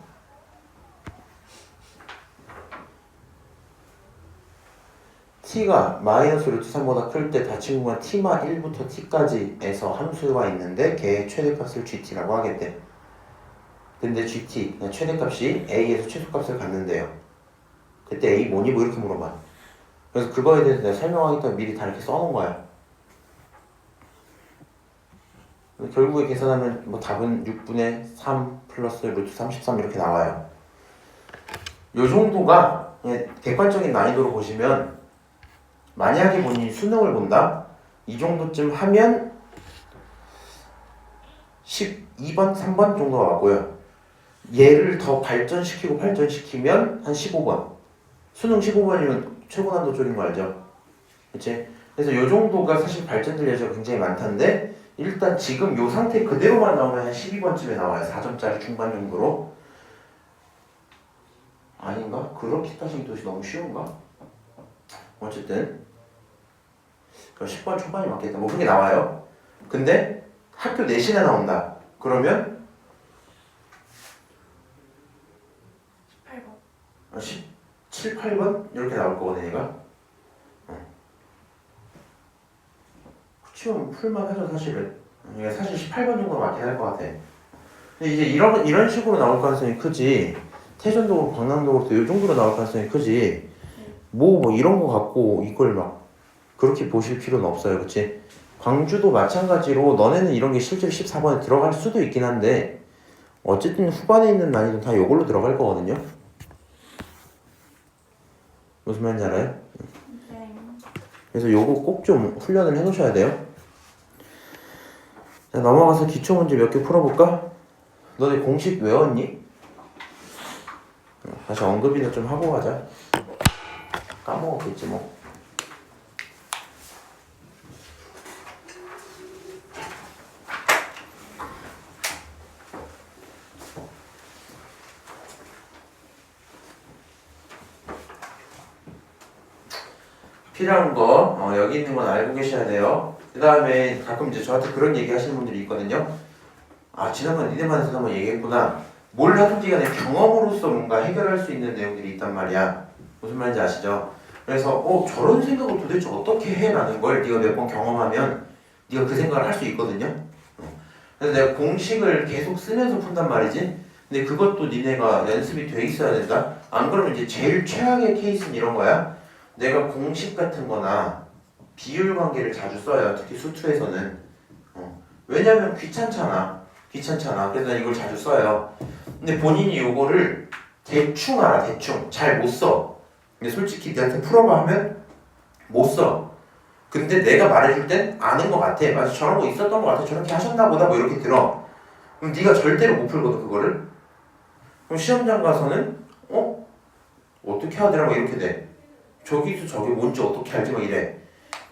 t가 마이너스 루트 3보다 클 때 닫힌 공간 t마 1부터 t까지에서 함수가 있는데 걔의 최대값을 gt라고 하겠대. 근데 gt, 최대값이 a에서 최소값을 갖는데요. 그때 a 뭐니? 뭐 이렇게 물어봐. 그래서 그거에 대해서 내가 설명하겠다고 미리 다 이렇게 써놓은 거야. 결국에 계산하면 뭐 답은 6분의 3 플러스 루트 33 이렇게 나와요. 요 정도가 객관적인 난이도로 보시면 만약에 본인이 수능을 본다? 이 정도쯤 하면 12번, 3번 정도가 맞고요. 얘를 더 발전시키면 한 15번. 수능 15번이면 최고 난도 쪽인 거 알죠? 그치? 그래서 요 정도가 사실 발전될 여지가 굉장히 많던데 일단 지금 요 상태 그대로만 나오면 한 12번쯤에 나와요. 4점짜리 중반 정도로. 아닌가? 그렇게 따지기도 너무 쉬운가? 어쨌든 10번 초반이 맞겠다. 뭐 그렇게 나와요. 근데 학교 내신에 나온다. 그러면 18번. 17, 8번 이렇게 나올 거거든 얘가. 그치면 풀만 해서 사실은 이게 사실 18번 정도 맞긴 할 것 같아. 근데 이제 이런 식으로 나올 가능성이 크지. 태전도 광남도 이 정도로 나올 가능성이 크지. 뭐 이런 거 갖고 이걸 막 그렇게 보실 필요는 없어요. 그치? 광주도 마찬가지로 너네는 이런 게 실제로 14번에 들어갈 수도 있긴 한데 어쨌든 후반에 있는 난이도는 다 이걸로 들어갈 거거든요. 무슨 말인지 알아요? 네. 그래서 요거 꼭 좀 훈련을 해 놓으셔야 돼요. 자, 넘어가서 기초 문제 몇 개 풀어볼까? 너네 공식 외웠니? 다시 언급이나 좀 하고 가자. 까먹었겠지 뭐. 필요한 거 여기 있는 건 알고 계셔야 돼요. 그 다음에 가끔 이제 저한테 그런 얘기 하시는 분들이 있거든요. 아 지난번 니네반에서 한번 얘기했구나. 뭘 하든지 간에 경험으로서 뭔가 해결할 수 있는 내용들이 있단 말이야. 무슨 말인지 아시죠? 그래서 저런 생각을 도대체 어떻게 해? 라는 걸 네가 몇 번 경험하면 네가 그 생각을 할 수 있거든요. 그래서 내가 공식을 계속 쓰면서 푼단 말이지. 근데 그것도 니네가 연습이 돼 있어야 된다. 안 그러면 이제 제일 최악의 케이스는 이런 거야. 내가 공식 같은 거나 비율 관계를 자주 써요. 특히 수투에서는. 왜냐면 귀찮잖아. 그래서 난 이걸 자주 써요. 근데 본인이 요거를 대충 알아. 대충. 잘 못 써. 근데 솔직히 니한테 풀어봐 하면 못 써. 근데 내가 말해줄 땐 아는 것 같아. 맞아, 저런 거 있었던 것 같아. 저렇게 하셨나 보다. 뭐 이렇게 들어. 그럼 네가 절대로 못 풀거든 그거를. 그럼 시험장 가서는 어떻게 하더라 뭐 이렇게 돼. 저기서 저게 뭔지 어떻게 알지 막 이래.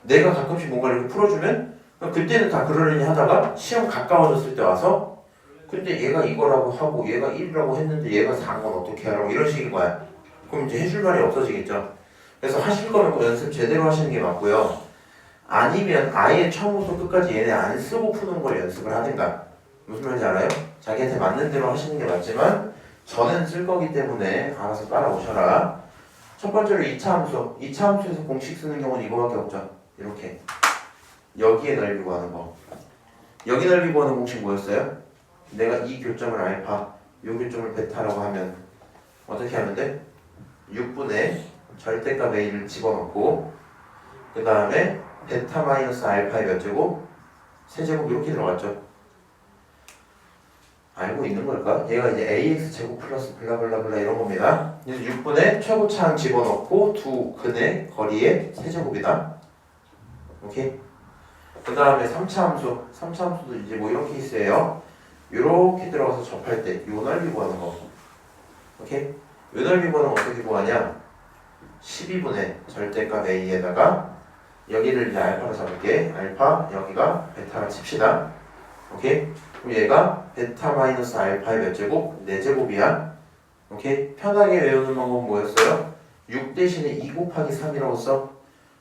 내가 가끔씩 뭔가 이렇게 풀어주면 그때는 다 그러려니 하다가 시험 가까워졌을 때 와서 근데 얘가 이거라고 하고 얘가 1이라고 했는데 얘가 4인 건 어떻게 하라고 이런 식인 거야. 그럼 이제 해줄 말이 없어지겠죠. 그래서 하실 거면 그 연습 제대로 하시는 게 맞고요. 아니면 아예 처음부터 끝까지 얘네 안 쓰고 푸는 걸 연습을 하든가. 무슨 말인지 알아요? 자기한테 맞는 대로 하시는 게 맞지만 저는 쓸 거기 때문에 알아서 따라오셔라. 첫 번째로 2차 함수. 2차 함수에서 공식 쓰는 경우는 이거밖에 없죠. 이렇게. 여기에 넓이 구하는 거. 여기 넓이 구하는 공식 뭐였어요? 내가 이 교점을 알파, 이 교점을 베타라고 하면 어떻게 하면 돼? 6분의 절대값 a를 집어넣고 그 다음에 베타 마이너스 알파의 몇 제곱? 세제곱 이렇게 들어갔죠. 알고 있는 걸까? 얘가 이제 ax 제곱 플러스 블라블라블라 이런 겁니다. 그래서 6분의 최고차항 집어넣고 두 근의 거리의 세제곱이다. 오케이? 그 다음에 3차 함수. 3차 함수도 이제 뭐 이런 케이스예요. 요렇게 들어가서 접할 때 요 넓이 구하는 거. 오케이? 요 넓이 구하는 거 어떻게 구하냐? 12분의 절대값 a에다가 여기를 이제 알파로 잡을게. 알파 여기가 베타라 칩시다. 오케이? 그럼 얘가 베타 마이너스 알파의 몇 제곱? 4제곱이야. 오케이? 편하게 외우는 방법은 뭐였어요? 6 대신에 2 곱하기 3이라고 써.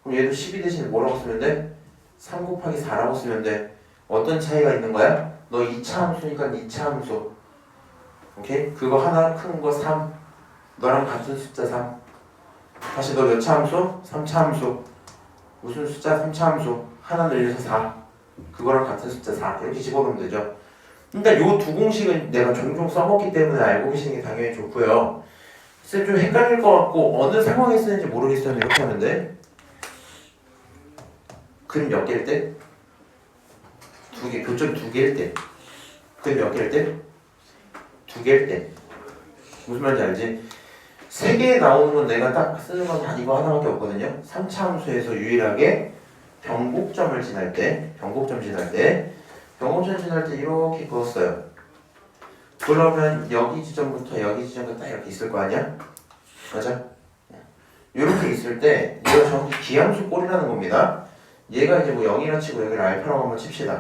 그럼 얘도 12 대신에 뭐라고 쓰면 돼? 3 곱하기 4라고 쓰면 돼. 어떤 차이가 있는 거야? 너 2차 함수니까 2차 함수. 오케이? 그거 하나 큰 거 3. 너랑 같은 숫자 3. 다시 너 몇 차 함수? 3차 함수. 무슨 숫자? 3차 함수. 하나 늘려서 4. 그거랑 같은 숫자 4. 이렇게 집어넣으면 되죠. 그러니까 요 두 공식은 내가 종종 써먹기 때문에 알고 계시는 게 당연히 좋고요. 쌤 좀 헷갈릴 것 같고 어느 상황에 쓰는지 모르겠으면 이렇게 하면 돼. 근 몇 개일 때? 2개, 교점 2개일 때. 근 몇 개일 때? 2개일 때. 무슨 말인지 알지? 3개 나오는 건 내가 딱 쓰는 건 이거 하나밖에 없거든요. 3차 함수에서 유일하게 변곡점을 지날 때, 변곡점 지날 때 이렇게 그었어요. 그러면 여기 지점부터 여기 지점부터 딱 이렇게 있을 거 아니야? 맞아? 이렇게 있을 때 이거 정확히 기함수 꼴이라는 겁니다. 얘가 이제 뭐 0이라 치고 여기를 알파라고 한번 칩시다.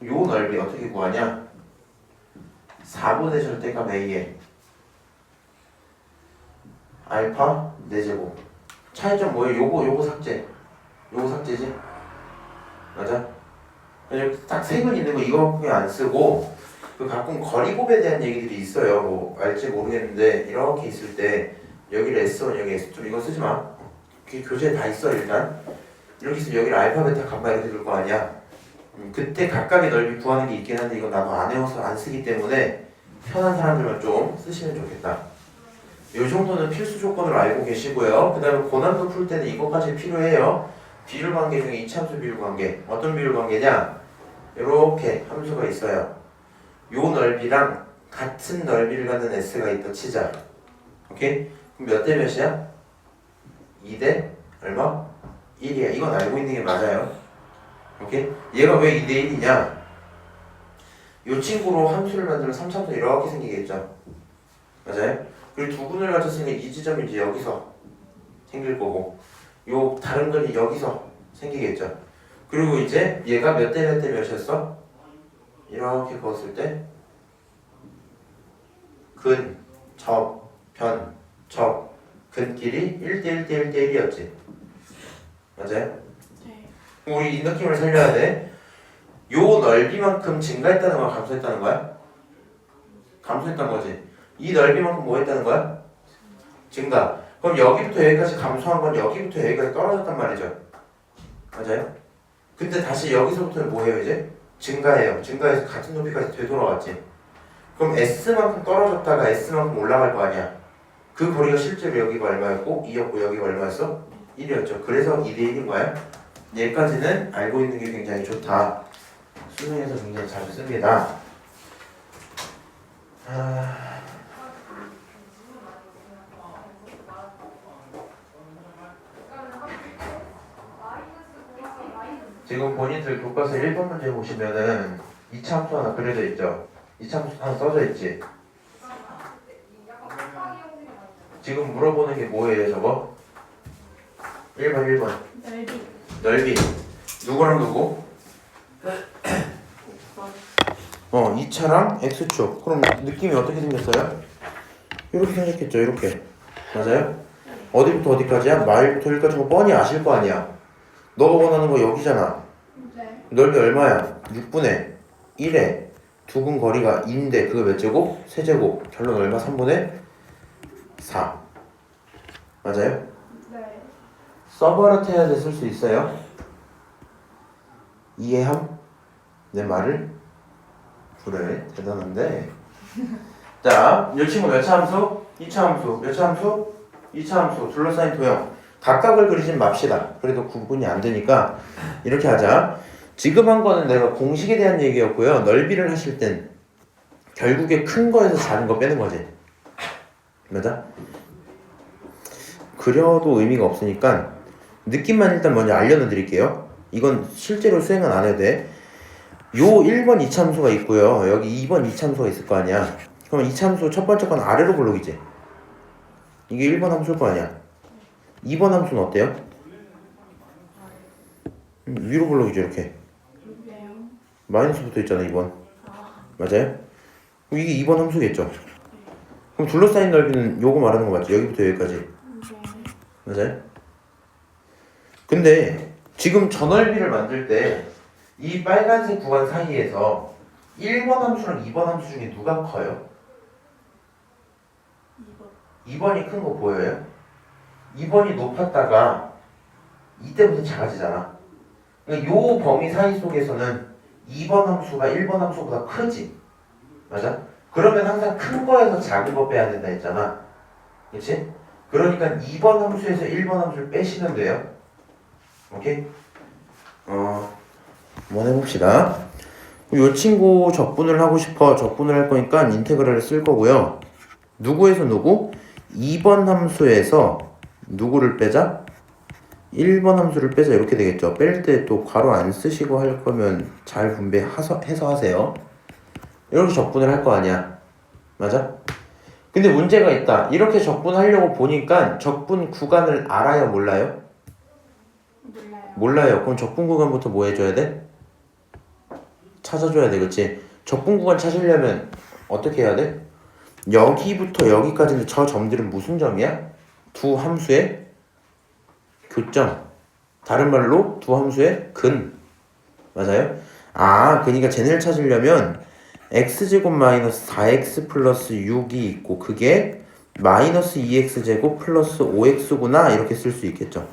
요 넓이 어떻게 구하냐? 4분의 절대값 a에 알파 4제곱. 차이점 뭐예요? 요거 삭제. 요거 삭제지? 맞아? 딱 색은 있는 거 이거밖에 안 쓰고 그 가끔 거리곱에 대한 얘기들이 있어요. 뭐 알지 모르겠는데 이렇게 있을 때 여기를 S1 여기 S2 이거 쓰지 마. 교재에 다 있어 일단. 이렇게 있으면 여기를 알파 베타 감마 이렇게 들 거 아니야. 그때 각각의 넓이 구하는 게 있긴 한데 이거 나도 안 외워서 안 쓰기 때문에 편한 사람들만 좀 쓰시면 좋겠다. 이 정도는 필수 조건으로 알고 계시고요. 그 다음에 고난도 풀 때는 이거까지 필요해요. 비율 관계 중에 이차함수 비율 관계. 어떤 비율 관계냐? 이렇게 함수가 있어요. 요 넓이랑 같은 넓이를 갖는 S가 있다 치자. 오케이? 그럼 몇 대 몇이야? 2대 얼마? 1이야. 이건 알고 있는 게 맞아요. 오케이? 얘가 왜 2대 1이냐? 요 친구로 함수를 만들면 3차함수 이렇게 생기겠죠. 맞아요? 그리고 두 분을 가졌으니까 이 지점이 이제 여기서 생길 거고 요 다른 건이 여기서 생기겠죠. 그리고 이제 얘가 몇 대 몇 대 몇이었어? 이렇게 그었을 때 근, 접, 변, 접, 근끼리 1대 1대 1대 1이었지. 맞아요? 네. 우리 이 느낌을 살려야 돼. 요 넓이만큼 증가했다는 거야? 감소했다는 거야? 감소했다는 거지. 이 넓이만큼 뭐 했다는 거야? 증가. 그럼 여기부터 여기까지 감소한 건 여기부터 여기까지 떨어졌단 말이죠. 맞아요? 근데 다시 여기서부터는 뭐예요 이제? 증가해요. 증가해서 같은 높이까지 되돌아왔지. 그럼 S만큼 떨어졌다가 S만큼 올라갈 거 아니야. 그 거리가 실제로 여기가 얼마였고 2였고 여기가 얼마였어? 1이었죠. 그래서 2대 1인 거야. 얘까지는 알고 있는 게 굉장히 좋다. 수능에서 굉장히 자주 씁니다. 지금 본인들 교과서 1번 문제 보시면은 2차 함수 하나 그려져 있죠? 2차 함수 하나 써져 있지? 지금 물어보는 게 뭐예요 저거? 1번 넓이. 넓이 누구랑 누구? 2차랑 X축. 그럼 느낌이 어떻게 생겼어요? 이렇게 생겼겠죠 이렇게. 맞아요? 어디부터 어디까지야? 말부터 여기까지 뭐 뻔히 아실 거 아니야. 너가 원하는 거 여기잖아. 네. 넓이 얼마야? 6분의 1에 두근 거리가 2인데 그거 몇 제곱? 세제곱. 결론 얼마? 3분의 4. 맞아요? 네. 서버라트 해야 쓸 수 있어요? 이해함? 내 말을? 그래 대단한데. 자, 이 친구 몇 차 함수? 2차 함수. 몇 차 함수? 2차 함수. 둘러싸인 도형. 각각을 그리진 맙시다. 그래도 구분이 안 되니까 이렇게 하자. 지금 한 거는 내가 공식에 대한 얘기였고요. 넓이를 하실 땐 결국에 큰 거에서 작은 거 빼는 거지. 맞아? 그려도 의미가 없으니까 느낌만 일단 먼저 알려드릴게요. 이건 실제로 수행은 안 해도 돼. 요 1번 이참수가 있고요. 여기 2번 이참수가 있을 거 아니야. 그럼 이참수 첫 번째 건 아래로 볼록이지. 이게 1번 함수일 거 아니야. 2번 함수는 어때요? 위로 볼록이죠 이렇게. 그러게요. 마이너스 붙어 있잖아 2번. 아, 맞아요? 그럼 이게 2번 함수겠죠. 그럼 둘러싸인 넓이는 요거 말하는 거 맞죠? 여기부터 여기까지. 네. 맞아요? 근데 지금 저 넓이를 만들 때 이 빨간색 구간 사이에서 1번 함수랑 2번 함수 중에 누가 커요? 이거 2번이 큰 거 보여요? 2번이 높았다가 이때부터 작아지잖아. 그러니까 요 범위 사이 속에서는 2번 함수가 1번 함수보다 크지. 맞아? 그러면 항상 큰 거에서 작은 거 빼야 된다 했잖아. 그치? 그러니까 2번 함수에서 1번 함수를 빼시면 돼요. 오케이? 한번 해봅시다. 이 친구 적분을 하고 싶어. 적분을 할 거니까 인테그랄을 쓸 거고요. 누구에서 누구? 2번 함수에서 누구를 빼자? 1번 함수를 빼자. 이렇게 되겠죠. 뺄 때 또 괄호 안 쓰시고 할 거면 잘 분배해서 하세요. 이렇게 적분을 할 거 아니야. 맞아? 근데 문제가 있다. 이렇게 적분하려고 보니까 적분 구간을 알아요? 몰라요? 몰라요. 몰라요. 그럼 적분 구간부터 뭐 해줘야 돼? 찾아줘야 돼. 그치? 적분 구간 찾으려면 어떻게 해야 돼? 여기부터 여기까지는 저 점들은 무슨 점이야? 두 함수의 교점. 다른 말로 두 함수의 근. 맞아요? 아, 그러니까 쟤네를 찾으려면 x제곱 마이너스 4x 플러스 6이 있고 그게 마이너스 2x제곱 플러스 5x구나 이렇게 쓸 수 있겠죠.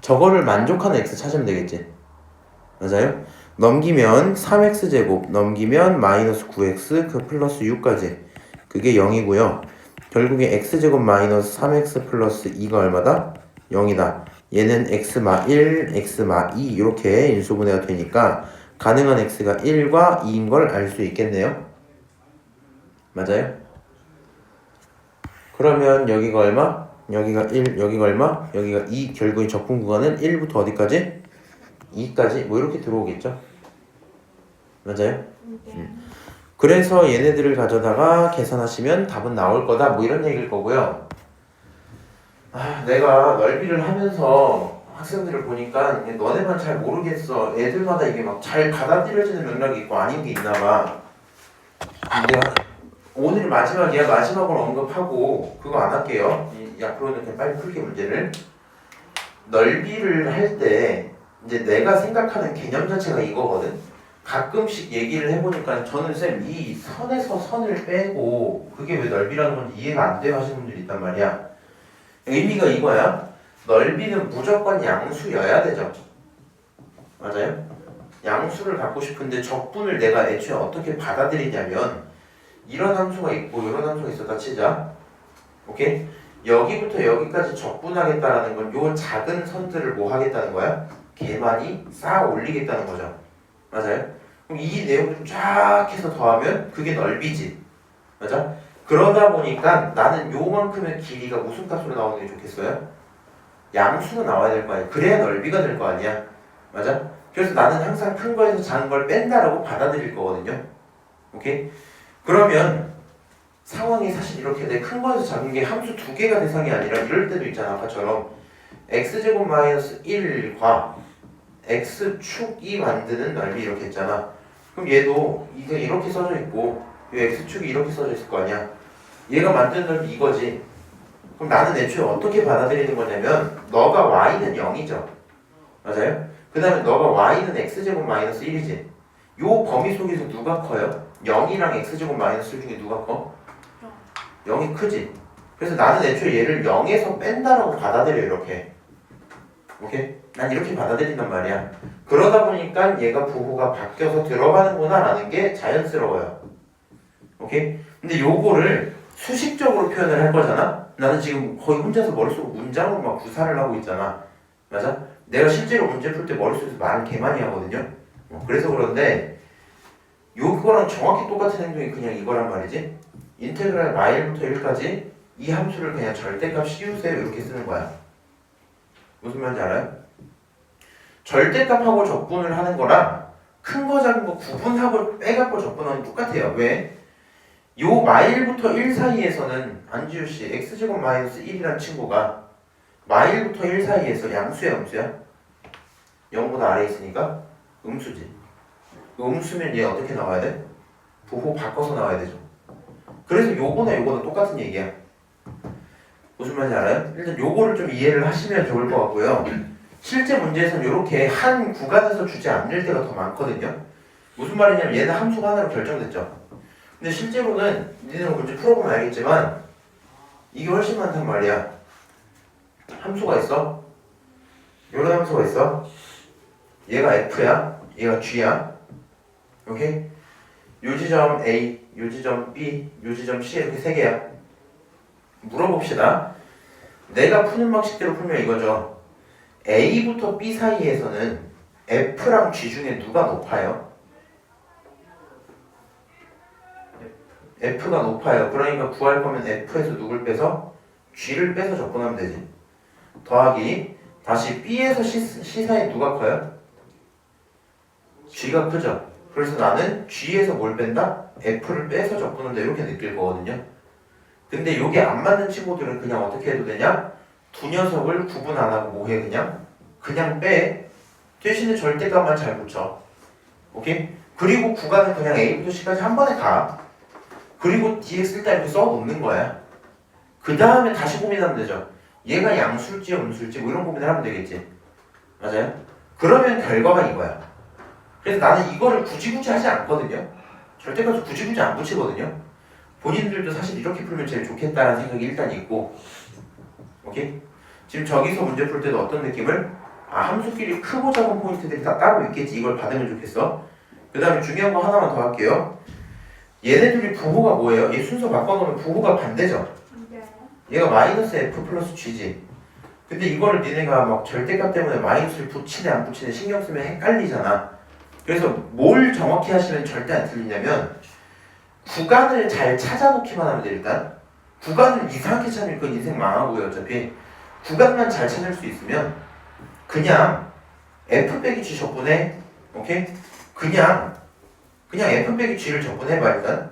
저거를 만족하는 x 찾으면 되겠지. 맞아요? 넘기면 3x제곱 넘기면 마이너스 9x 그 플러스 6까지 그게 0이고요. 결국에 x제곱 마이너스 3x 플러스 2가 얼마다? 0이다. 얘는 x마 1, x마 2 이렇게 인수분해가 되니까 가능한 x가 1과 2인 걸 알 수 있겠네요. 맞아요? 그러면 여기가 얼마? 여기가 1, 여기가 얼마? 여기가 2. 결국에 적분 구간은 1부터 어디까지? 2까지 뭐 이렇게 들어오겠죠. 맞아요? 네. 그래서 얘네들을 가져다가 계산하시면 답은 나올 거다 뭐 이런 얘기일 거고요. 내가 넓이를 하면서 학생들을 보니까 너네만 잘 모르겠어. 애들마다 이게 막 잘 받아들여지는 맥락이 있고 아닌 게 있나 봐. 근데 오늘 마지막이야. 마지막으로 언급하고 그거 안 할게요. 앞으로는 그냥 빨리 풀게 문제를. 넓이를 할 때 이제 내가 생각하는 개념 자체가 이거거든. 가끔씩 얘기를 해보니까 저는 쌤 이 선에서 선을 빼고 그게 왜 넓이라는 건지 이해가 안 돼요 하시는 분들이 있단 말이야. 의미가 이거야. 넓이는 무조건 양수여야 되죠. 맞아요? 양수를 갖고 싶은데 적분을 내가 애초에 어떻게 받아들이냐면 이런 함수가 있고 이런 함수가 있었다 치자. 오케이? 여기부터 여기까지 적분하겠다라는 건 요 작은 선들을 뭐 하겠다는 거야? 개만이 쌓아 올리겠다는 거죠. 맞아요? 그럼 이 내용을 쫙 해서 더하면 그게 넓이지. 맞아? 그러다 보니까 나는 요만큼의 길이가 무슨 값으로 나오는 게 좋겠어요? 양수로 나와야 될 거 아니야. 그래야 넓이가 될 거 아니야. 맞아? 그래서 나는 항상 큰 거에서 작은 걸 뺀다라고 받아들일 거거든요. 오케이? 그러면 상황이 사실 이렇게 돼. 큰 거에서 작은 게 함수 두 개가 대상이 아니라 이럴 때도 있잖아. 아까처럼 x제곱 마이너스 1과 x축이 만드는 넓이 이렇게 했잖아. 그럼 얘도 이게 이렇게 써져 있고 이 x축이 이렇게 써져 있을 거 아니야. 얘가 만드는 넓이 이거지. 그럼 나는 애초에 어떻게 받아들이는 거냐면 너가 y는 0이죠. 맞아요? 그 다음에 너가 y는 x제곱 마이너스 1이지. 요 범위 속에서 누가 커요? 0이랑 x제곱 마이너스 1 중에 누가 커? 0이 크지. 그래서 나는 애초에 얘를 0에서 뺀다라고 받아들여 이렇게. 오케이? 난 이렇게 받아들인단 말이야. 그러다 보니까 얘가 부호가 바뀌어서 들어가는구나 라는 게 자연스러워요. 오케이? 근데 요거를 수식적으로 표현을 할 거잖아? 나는 지금 거의 혼자서 머릿속으로 문장으로 막 구사를 하고 있잖아. 맞아? 내가 실제로 문제 풀 때 머릿속에서 말을 개 많이 하거든요. 그래서 그런데 요거랑 정확히 똑같은 행동이 그냥 이거란 말이지. 인테그랄 마일부터 1까지 이 함수를 그냥 절대값 씌우세요 이렇게 쓰는 거야. 무슨 말인지 알아요? 절대값하고 적분을 하는 거랑 큰 거 작은 거 구분하고 빼갖고 접근하면 똑같아요. 왜? 요 마일부터 1 사이에서는 안지우씨 x제곱 마이너스 1이란 친구가 마일부터 1 사이에서 양수야 음수야? 0보다 아래에 있으니까 음수지. 음수면 얘 어떻게 나와야 돼? 부호 바꿔서 나와야 되죠. 그래서 요거나 요거는 똑같은 얘기야. 무슨 말인지 알아요? 일단 요거를 좀 이해를 하시면 좋을 것 같고요. 실제 문제에서는 이렇게 한 구간에서 주지 않을 때가 더 많거든요. 무슨 말이냐면 얘는 함수가 하나로 결정됐죠. 근데 실제로는 니네는 문제 풀어보면 알겠지만 이게 훨씬 많단 말이야. 함수가 있어. 요런 함수가 있어. 얘가 F야. 얘가 G야. 오케이? 요 지점 A, 요 지점 B, 요 지점 C 이렇게 세 개야. 물어봅시다. 내가 푸는 방식대로 풀면 이거죠. A부터 B 사이에서는 F랑 G 중에 누가 높아요? F가 높아요. 그러니까 구할 거면 F에서 누굴 빼서? G를 빼서 접근하면 되지. 더하기 다시 B에서 C 사이 누가 커요? G가 크죠. 그래서 나는 G에서 뭘 뺀다? F를 빼서 접근한다 이렇게 느낄 거거든요. 근데 요게 안 맞는 친구들은 그냥 어떻게 해도 되냐? 두 녀석을 구분 안 하고 뭐해 그냥 빼. 대신에 절대값만 잘 붙여. 오케이? 그리고 구간은 그냥 A부터 C까지 한 번에 가. 그리고 dx 일단 이렇게 써 놓는 거야. 그 다음에 다시 고민하면 되죠. 얘가 양수일지 음수일지 뭐 이런 고민을 하면 되겠지. 맞아요? 그러면 결과가 이거야. 그래서 나는 이거를 굳이 하지 않거든요. 절대값을 굳이 안 붙이거든요. 본인들도 사실 이렇게 풀면 제일 좋겠다는 생각이 일단 있고. 오케이? 지금 저기서 문제 풀 때도 어떤 느낌을? 함수끼리 크고 작은 포인트들이 다 따로 있겠지. 이걸 받으면 좋겠어. 그 다음에 중요한 거 하나만 더 할게요. 얘네들이 부호가 뭐예요? 얘 순서 바꿔놓으면 부호가 반대죠. 얘가 마이너스 F 플러스 G지. 근데 이거를 니네가 막 절대값 때문에 마이너스를 붙이네 안 붙이네 신경 쓰면 헷갈리잖아. 그래서 뭘 정확히 하시면 절대 안 틀리냐면 구간을 잘 찾아놓기만 하면 돼. 일단 구간을 이상하게 찾으면 그건 인생 망하고요. 어차피 구간만 잘 찾을 수 있으면 그냥 F 빼기 G 적분해. 오케이? 그냥 F 빼기 G를 적분해봐 일단.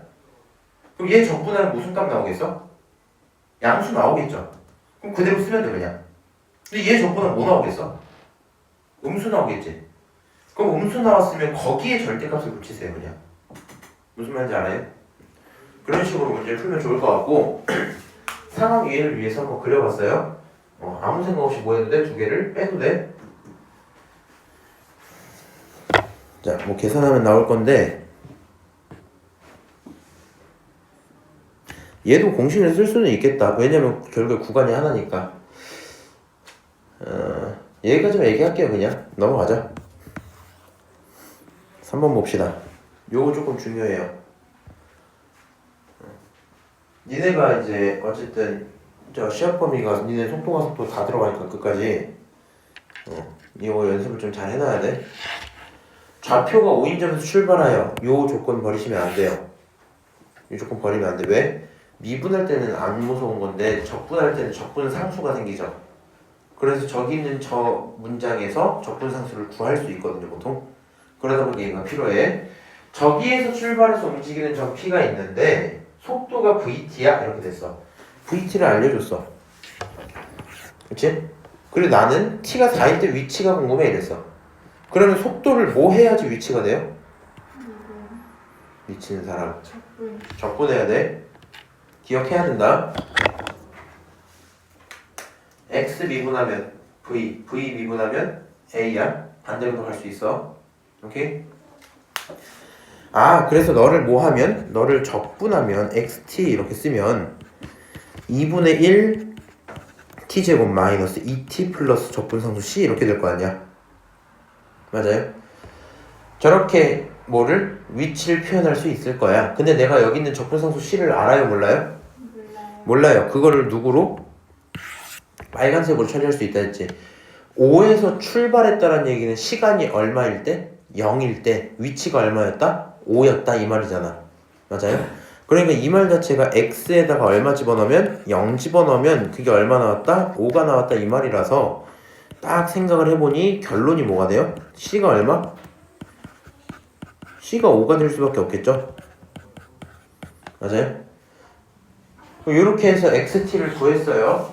그럼 얘 적분하면 무슨 값 나오겠어? 양수 나오겠죠. 그럼 그대로 쓰면 돼 그냥. 근데 얘 적분하면 뭐 나오겠어? 음수 나오겠지. 그럼 음수 나왔으면 거기에 절대값을 붙이세요 그냥. 무슨 말인지 알아요? 그런 식으로 문제를 풀면 좋을 것 같고 상황 이해를 위해서 한번 그려봤어요. 아무 생각 없이 뭐 해도 돼? 두 개를 빼도 돼? 자, 뭐 계산하면 나올 건데 얘도 공식을 쓸 수는 있겠다. 왜냐면 결국에 구간이 하나니까. 여기까지만 얘기할게요. 그냥 넘어가자. 3번 봅시다. 요거 조금 중요해요. 니네가 이제 어쨌든 저 시합 범위가 니네 속도가 속도 다 들어가니까 끝까지 이거 연습을 좀 잘 해놔야 돼. 좌표가 5인점에서 출발하여 요 조건 버리시면 안 돼요. 이 조건 버리면 안 돼. 왜? 미분할 때는 안 무서운 건데 적분할 때는 적분 상수가 생기죠. 그래서 저기 있는 저 문장에서 적분 상수를 구할 수 있거든요 보통. 그러다 보니 얘가 필요해. 저기에서 출발해서 움직이는 저 P가 있는데 속도가 VT야 이렇게 됐어. VT를 알려줬어. 그치? 그리고 나는 T가 4일 때 위치가 궁금해 이랬어. 그러면 속도를 뭐 해야지 위치가 돼요? 미치는 사람. 적분해야 돼. 기억해야 된다. X 미분하면 V, V 미분하면 A야. 반대로도 갈 수 있어. 오케이? 그래서 너를 뭐 하면? 너를 적분하면 XT 이렇게 쓰면 2분의 1 T제곱 마이너스 2T 플러스 적분상수 C 이렇게 될 거 아니야. 맞아요? 저렇게 뭐를? 위치를 표현할 수 있을 거야. 근데 내가 여기 있는 적분상수 C를 알아요? 몰라요? 몰라요. 그거를 누구로? 빨간색으로 처리할 수 있다 했지. 5에서 출발했다는 얘기는 시간이 얼마일 때? 0일 때 위치가 얼마였다? 5였다 이 말이잖아. 맞아요? 그러니까 이 말 자체가 x에다가 얼마 집어넣으면 0 집어넣으면 그게 얼마 나왔다? 5가 나왔다 이 말이라서 딱 생각을 해보니 결론이 뭐가 돼요? c가 얼마? C가 5가 될 수밖에 없겠죠? 맞아요? 이렇게 해서 XT를 구했어요.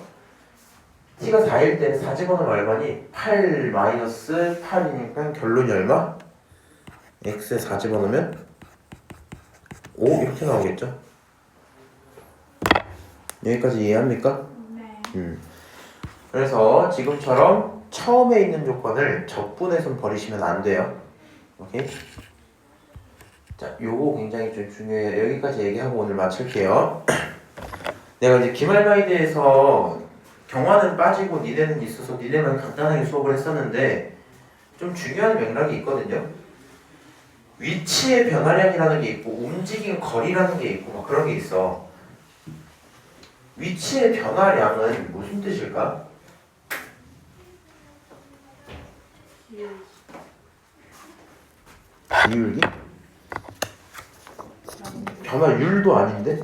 T가 4일 때는 4 집어넣으면 얼마니? 8 마이너스 8이니까 결론이 얼마? X에 4 집어넣으면 5 이렇게 나오겠죠? 여기까지 이해합니까? 네. 그래서 지금처럼 처음에 있는 조건을 적분해서 버리시면 안 돼요. 오케이? 자, 요거 굉장히 좀 중요해요. 여기까지 얘기하고 오늘 마칠게요. 내가 이제 기말가이드에서 경화는 빠지고 니네는 있어서 니네만 간단하게 수업을 했었는데 좀 중요한 맥락이 있거든요. 위치의 변화량이라는 게 있고 움직임 거리라는 게 있고 막 그런 게 있어. 위치의 변화량은 무슨 뜻일까? 기울기? 변화율도 아닌데?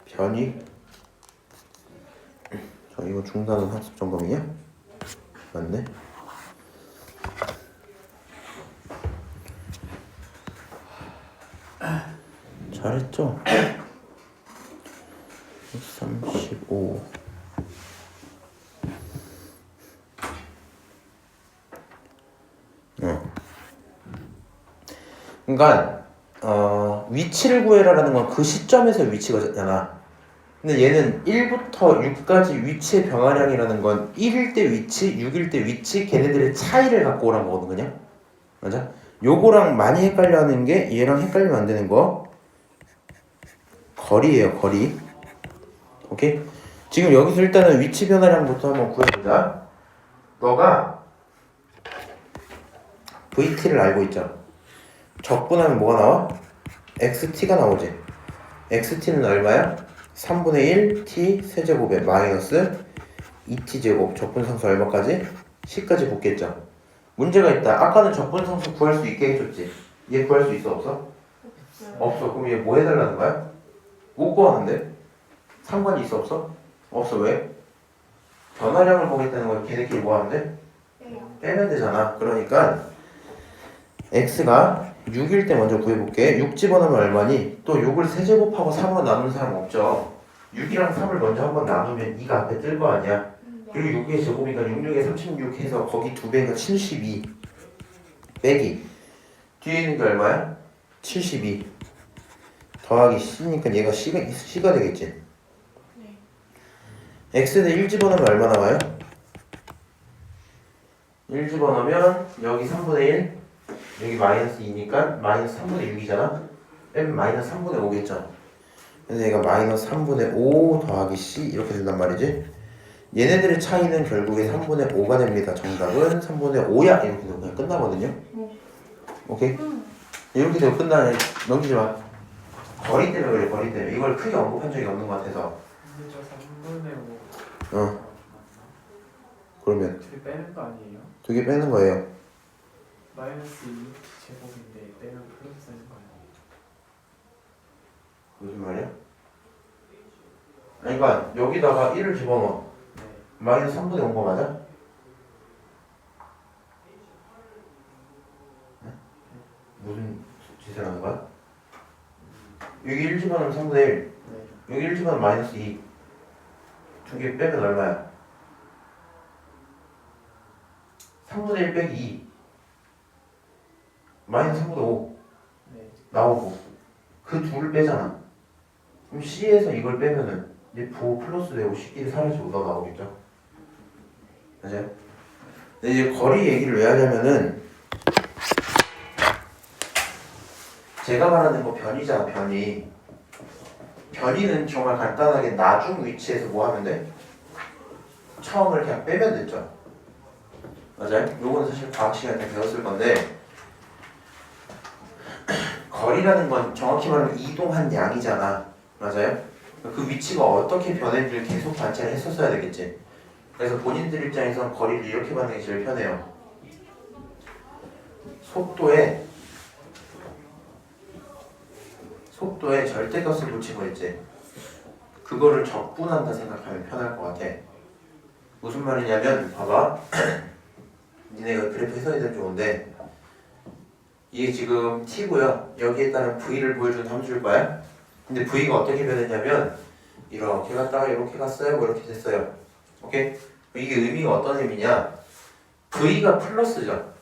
변이? 자, 이거 중단은 학습 점검이야? 맞네. 잘했죠? 35. 그러니까 위치를 구해라라는 건 그 시점에서 위치가잖아. 근데 얘는 1부터 6까지 위치의 변화량이라는 건 1일 때 위치, 6일 때 위치, 걔네들의 차이를 갖고 오란 거거든 그냥. 맞아? 요거랑 많이 헷갈려 하는 게 얘랑 헷갈리면 안 되는 거 거리예요. 거리. 오케이? 지금 여기서 일단은 위치 변화량부터 한번 구해보자. 너가 VT를 알고 있잖아. 적분하면 뭐가 나와? XT가 나오지. XT는 얼마야? 3분의 1 T 세제곱에 마이너스 2T제곱 적분상수 얼마까지? C까지 붙겠죠. 문제가 있다. 아까는 적분상수 구할 수 있게 해줬지. 얘 구할 수 있어? 없어? 없어. 그럼 얘 뭐 해달라는 거야? 못 구하는데? 상관이 있어? 없어? 없어. 왜? 변화량을 보겠다는 거야. 걔네끼리 뭐 하면 돼? 빼면 되잖아. 그러니까 X가 6일 때 먼저 구해볼게. 6 집어넣으면 얼마니? 또 6을 세제곱하고 3으로 나누는 사람 없죠? 6이랑 3을 먼저 한번 나누면 2가 앞에 뜰 거 아니야? 그리고 6의 제곱이니까 66에 36 해서 거기 2배니까 72 빼기 뒤에 있는 게 얼마야? 72 더하기 C니까 얘가 C가 되겠지? X에 1 집어넣으면 얼마 나와요? 1 집어넣으면 여기 3분의 1 여기 마이너스 2니까 마이너스 3분의 6이잖아? 빼면 마이너스 3분의 5겠죠? 그래서 얘가 마이너스 3분의 5 더하기 C 이렇게 된단 말이지? 얘네들의 차이는 결국에 3분의 5가 됩니다. 정답은 3분의 5야! 이렇게 되면 그냥 끝나거든요? 오케이? 이렇게 되면 끝나네. 넘기지 마. 거리 때문에 그래, 거리 때문에. 이걸 크게 언급한 적이 없는 것 같아서. 근데 저 3분의 5 그러면 둘이 빼는 거 아니에요? 2개 빼는 거예요. 마이너스 2 제곱인데 빼면 플러스 되는 거 아니에요? 무슨 말이야? 아니, 그러니까 여기다가 1을 집어넣어. 네. 마이너스 3분의 5인 거 맞아? 무슨 짓을 하는 거야? 여기 1 집어넣으면 3분의 1 네. 여기 1 집어넣으면 마이너스 2 두 개 빼면 얼마야? 3분의 1 빼기 2 마이너스 3분의 5 네. 나오고 그 둘을 빼잖아. 그럼 C에서 이걸 빼면은 이제 부호 플러스 되고 C끼리 사라지고 너 나오겠죠? 맞아요? 근데 이제 거리 얘기를 왜 하냐면은 제가 말하는 거 변이잖아. 변이는 정말 간단하게 나중 위치에서 뭐 하면 돼? 처음을 그냥 빼면 됐죠. 맞아요? 요거는 사실 과학 시간에 배웠을 건데 거리라는 건 정확히 말하면 이동한 양이잖아. 맞아요? 그 위치가 어떻게 변했는지를 계속 관찰을 했었어야 되겠지. 그래서 본인들 입장에서는 거리를 이렇게 받는 게 제일 편해요. 속도에 절대값을 붙이고 있지. 그거를 적분한다 생각하면 편할 것 같아. 무슨 말이냐면 봐봐. 니네가 그래프 해석이 되면 좋은데 이게 지금 t고요. 여기에 따른 v를 보여주는 함수일 거야. 근데 v가 어떻게 변했냐면 이렇게 갔다가 이렇게 갔어요. 뭐 이렇게 됐어요. 오케이? 이게 의미가 어떤 의미냐? v가 플러스죠.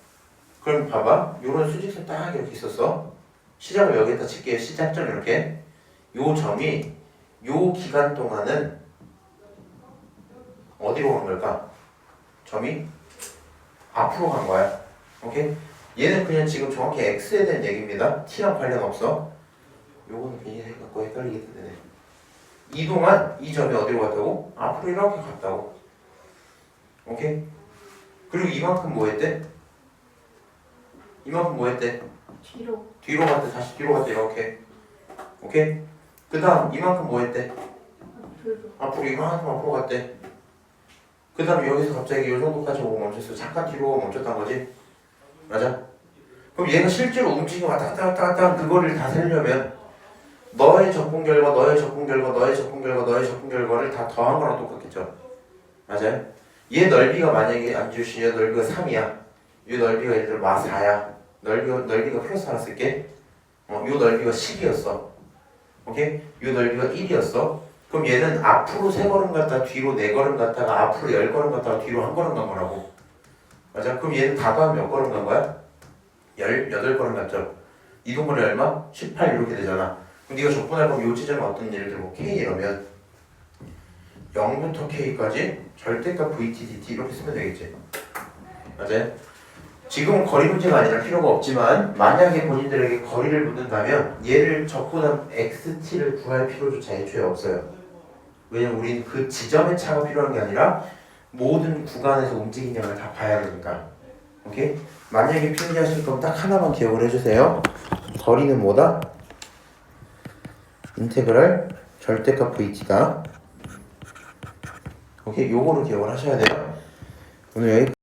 그럼 봐봐. 요런 수직선 딱 이렇게 있었어. 시작을 여기에다 칠게요. 시작점 이렇게. 요 점이 요 기간 동안은 어디로 간 걸까? 점이 앞으로 간 거야. 오케이? 얘는 그냥 지금 정확히 x에 대한 얘기입니다. t랑 관련 없어. 요거는 괜히 해갖고 헷갈리게 되네. 이동안 이 점이 어디로 갔다고? 앞으로 이렇게 갔다고. 오케이? 그리고 이만큼 뭐 했대? 이만큼 뭐 했대? 뒤로. 뒤로 갔대. 다시 뒤로 갔대. 이렇게. 오케이? 그 다음 이만큼 뭐 했대? 앞으로. 앞으로 이만큼 앞으로 갔대. 그 다음에 여기서 갑자기 이 정도까지 오고 멈췄어. 잠깐 뒤로 오고 멈췄단 거지. 맞아? 그럼 얘가 실제로 움직이고 왔다 갔다 왔다 갔다 그거를 다 세려면 너의 적분 결과, 너의 적분 결과, 너의 적분 결과, 너의 적분 결과를 다 더한 거랑 똑같겠죠. 맞아요? 얘 넓이가 만약에 안주시냐 넓이가 3이야. 이 넓이가 예를 들어 마 4야. 넓이가 플러스 하나 쓸게. 요 넓이가 10이었어. 오케이? 요 넓이가 1이었어. 그럼 얘는 앞으로 3걸음 갔다가 뒤로 4걸음 갔다가 앞으로 10걸음 갔다가 뒤로 1걸음 간 거라고. 맞아? 그럼 얘는 다 더하면 몇 걸음 간 거야? 18걸음 갔죠. 이동거리 얼마? 18 이렇게 되잖아. 그럼 네가 적분할 거면 요 지점은 어떤 예를 들어 뭐 K 이러면 0부터 K까지 절대값 VT, DT 이렇게 쓰면 되겠지. 맞아요? 지금은 거리 문제가 아니라 필요가 없지만 만약에 본인들에게 거리를 묻는다면 얘를 적분한 XT를 구할 필요조차 애초에 없어요. 왜냐면 우린 그 지점의 차가 필요한 게 아니라 모든 구간에서 움직이는 양을 다 봐야 되니까. 오케이? 만약에 필기하실 거면 딱 하나만 기억을 해주세요. 거리는 뭐다? 인테그랄 절대값 VT다. 오케이? 요거를 기억을 하셔야 돼요. 오늘 여기까지.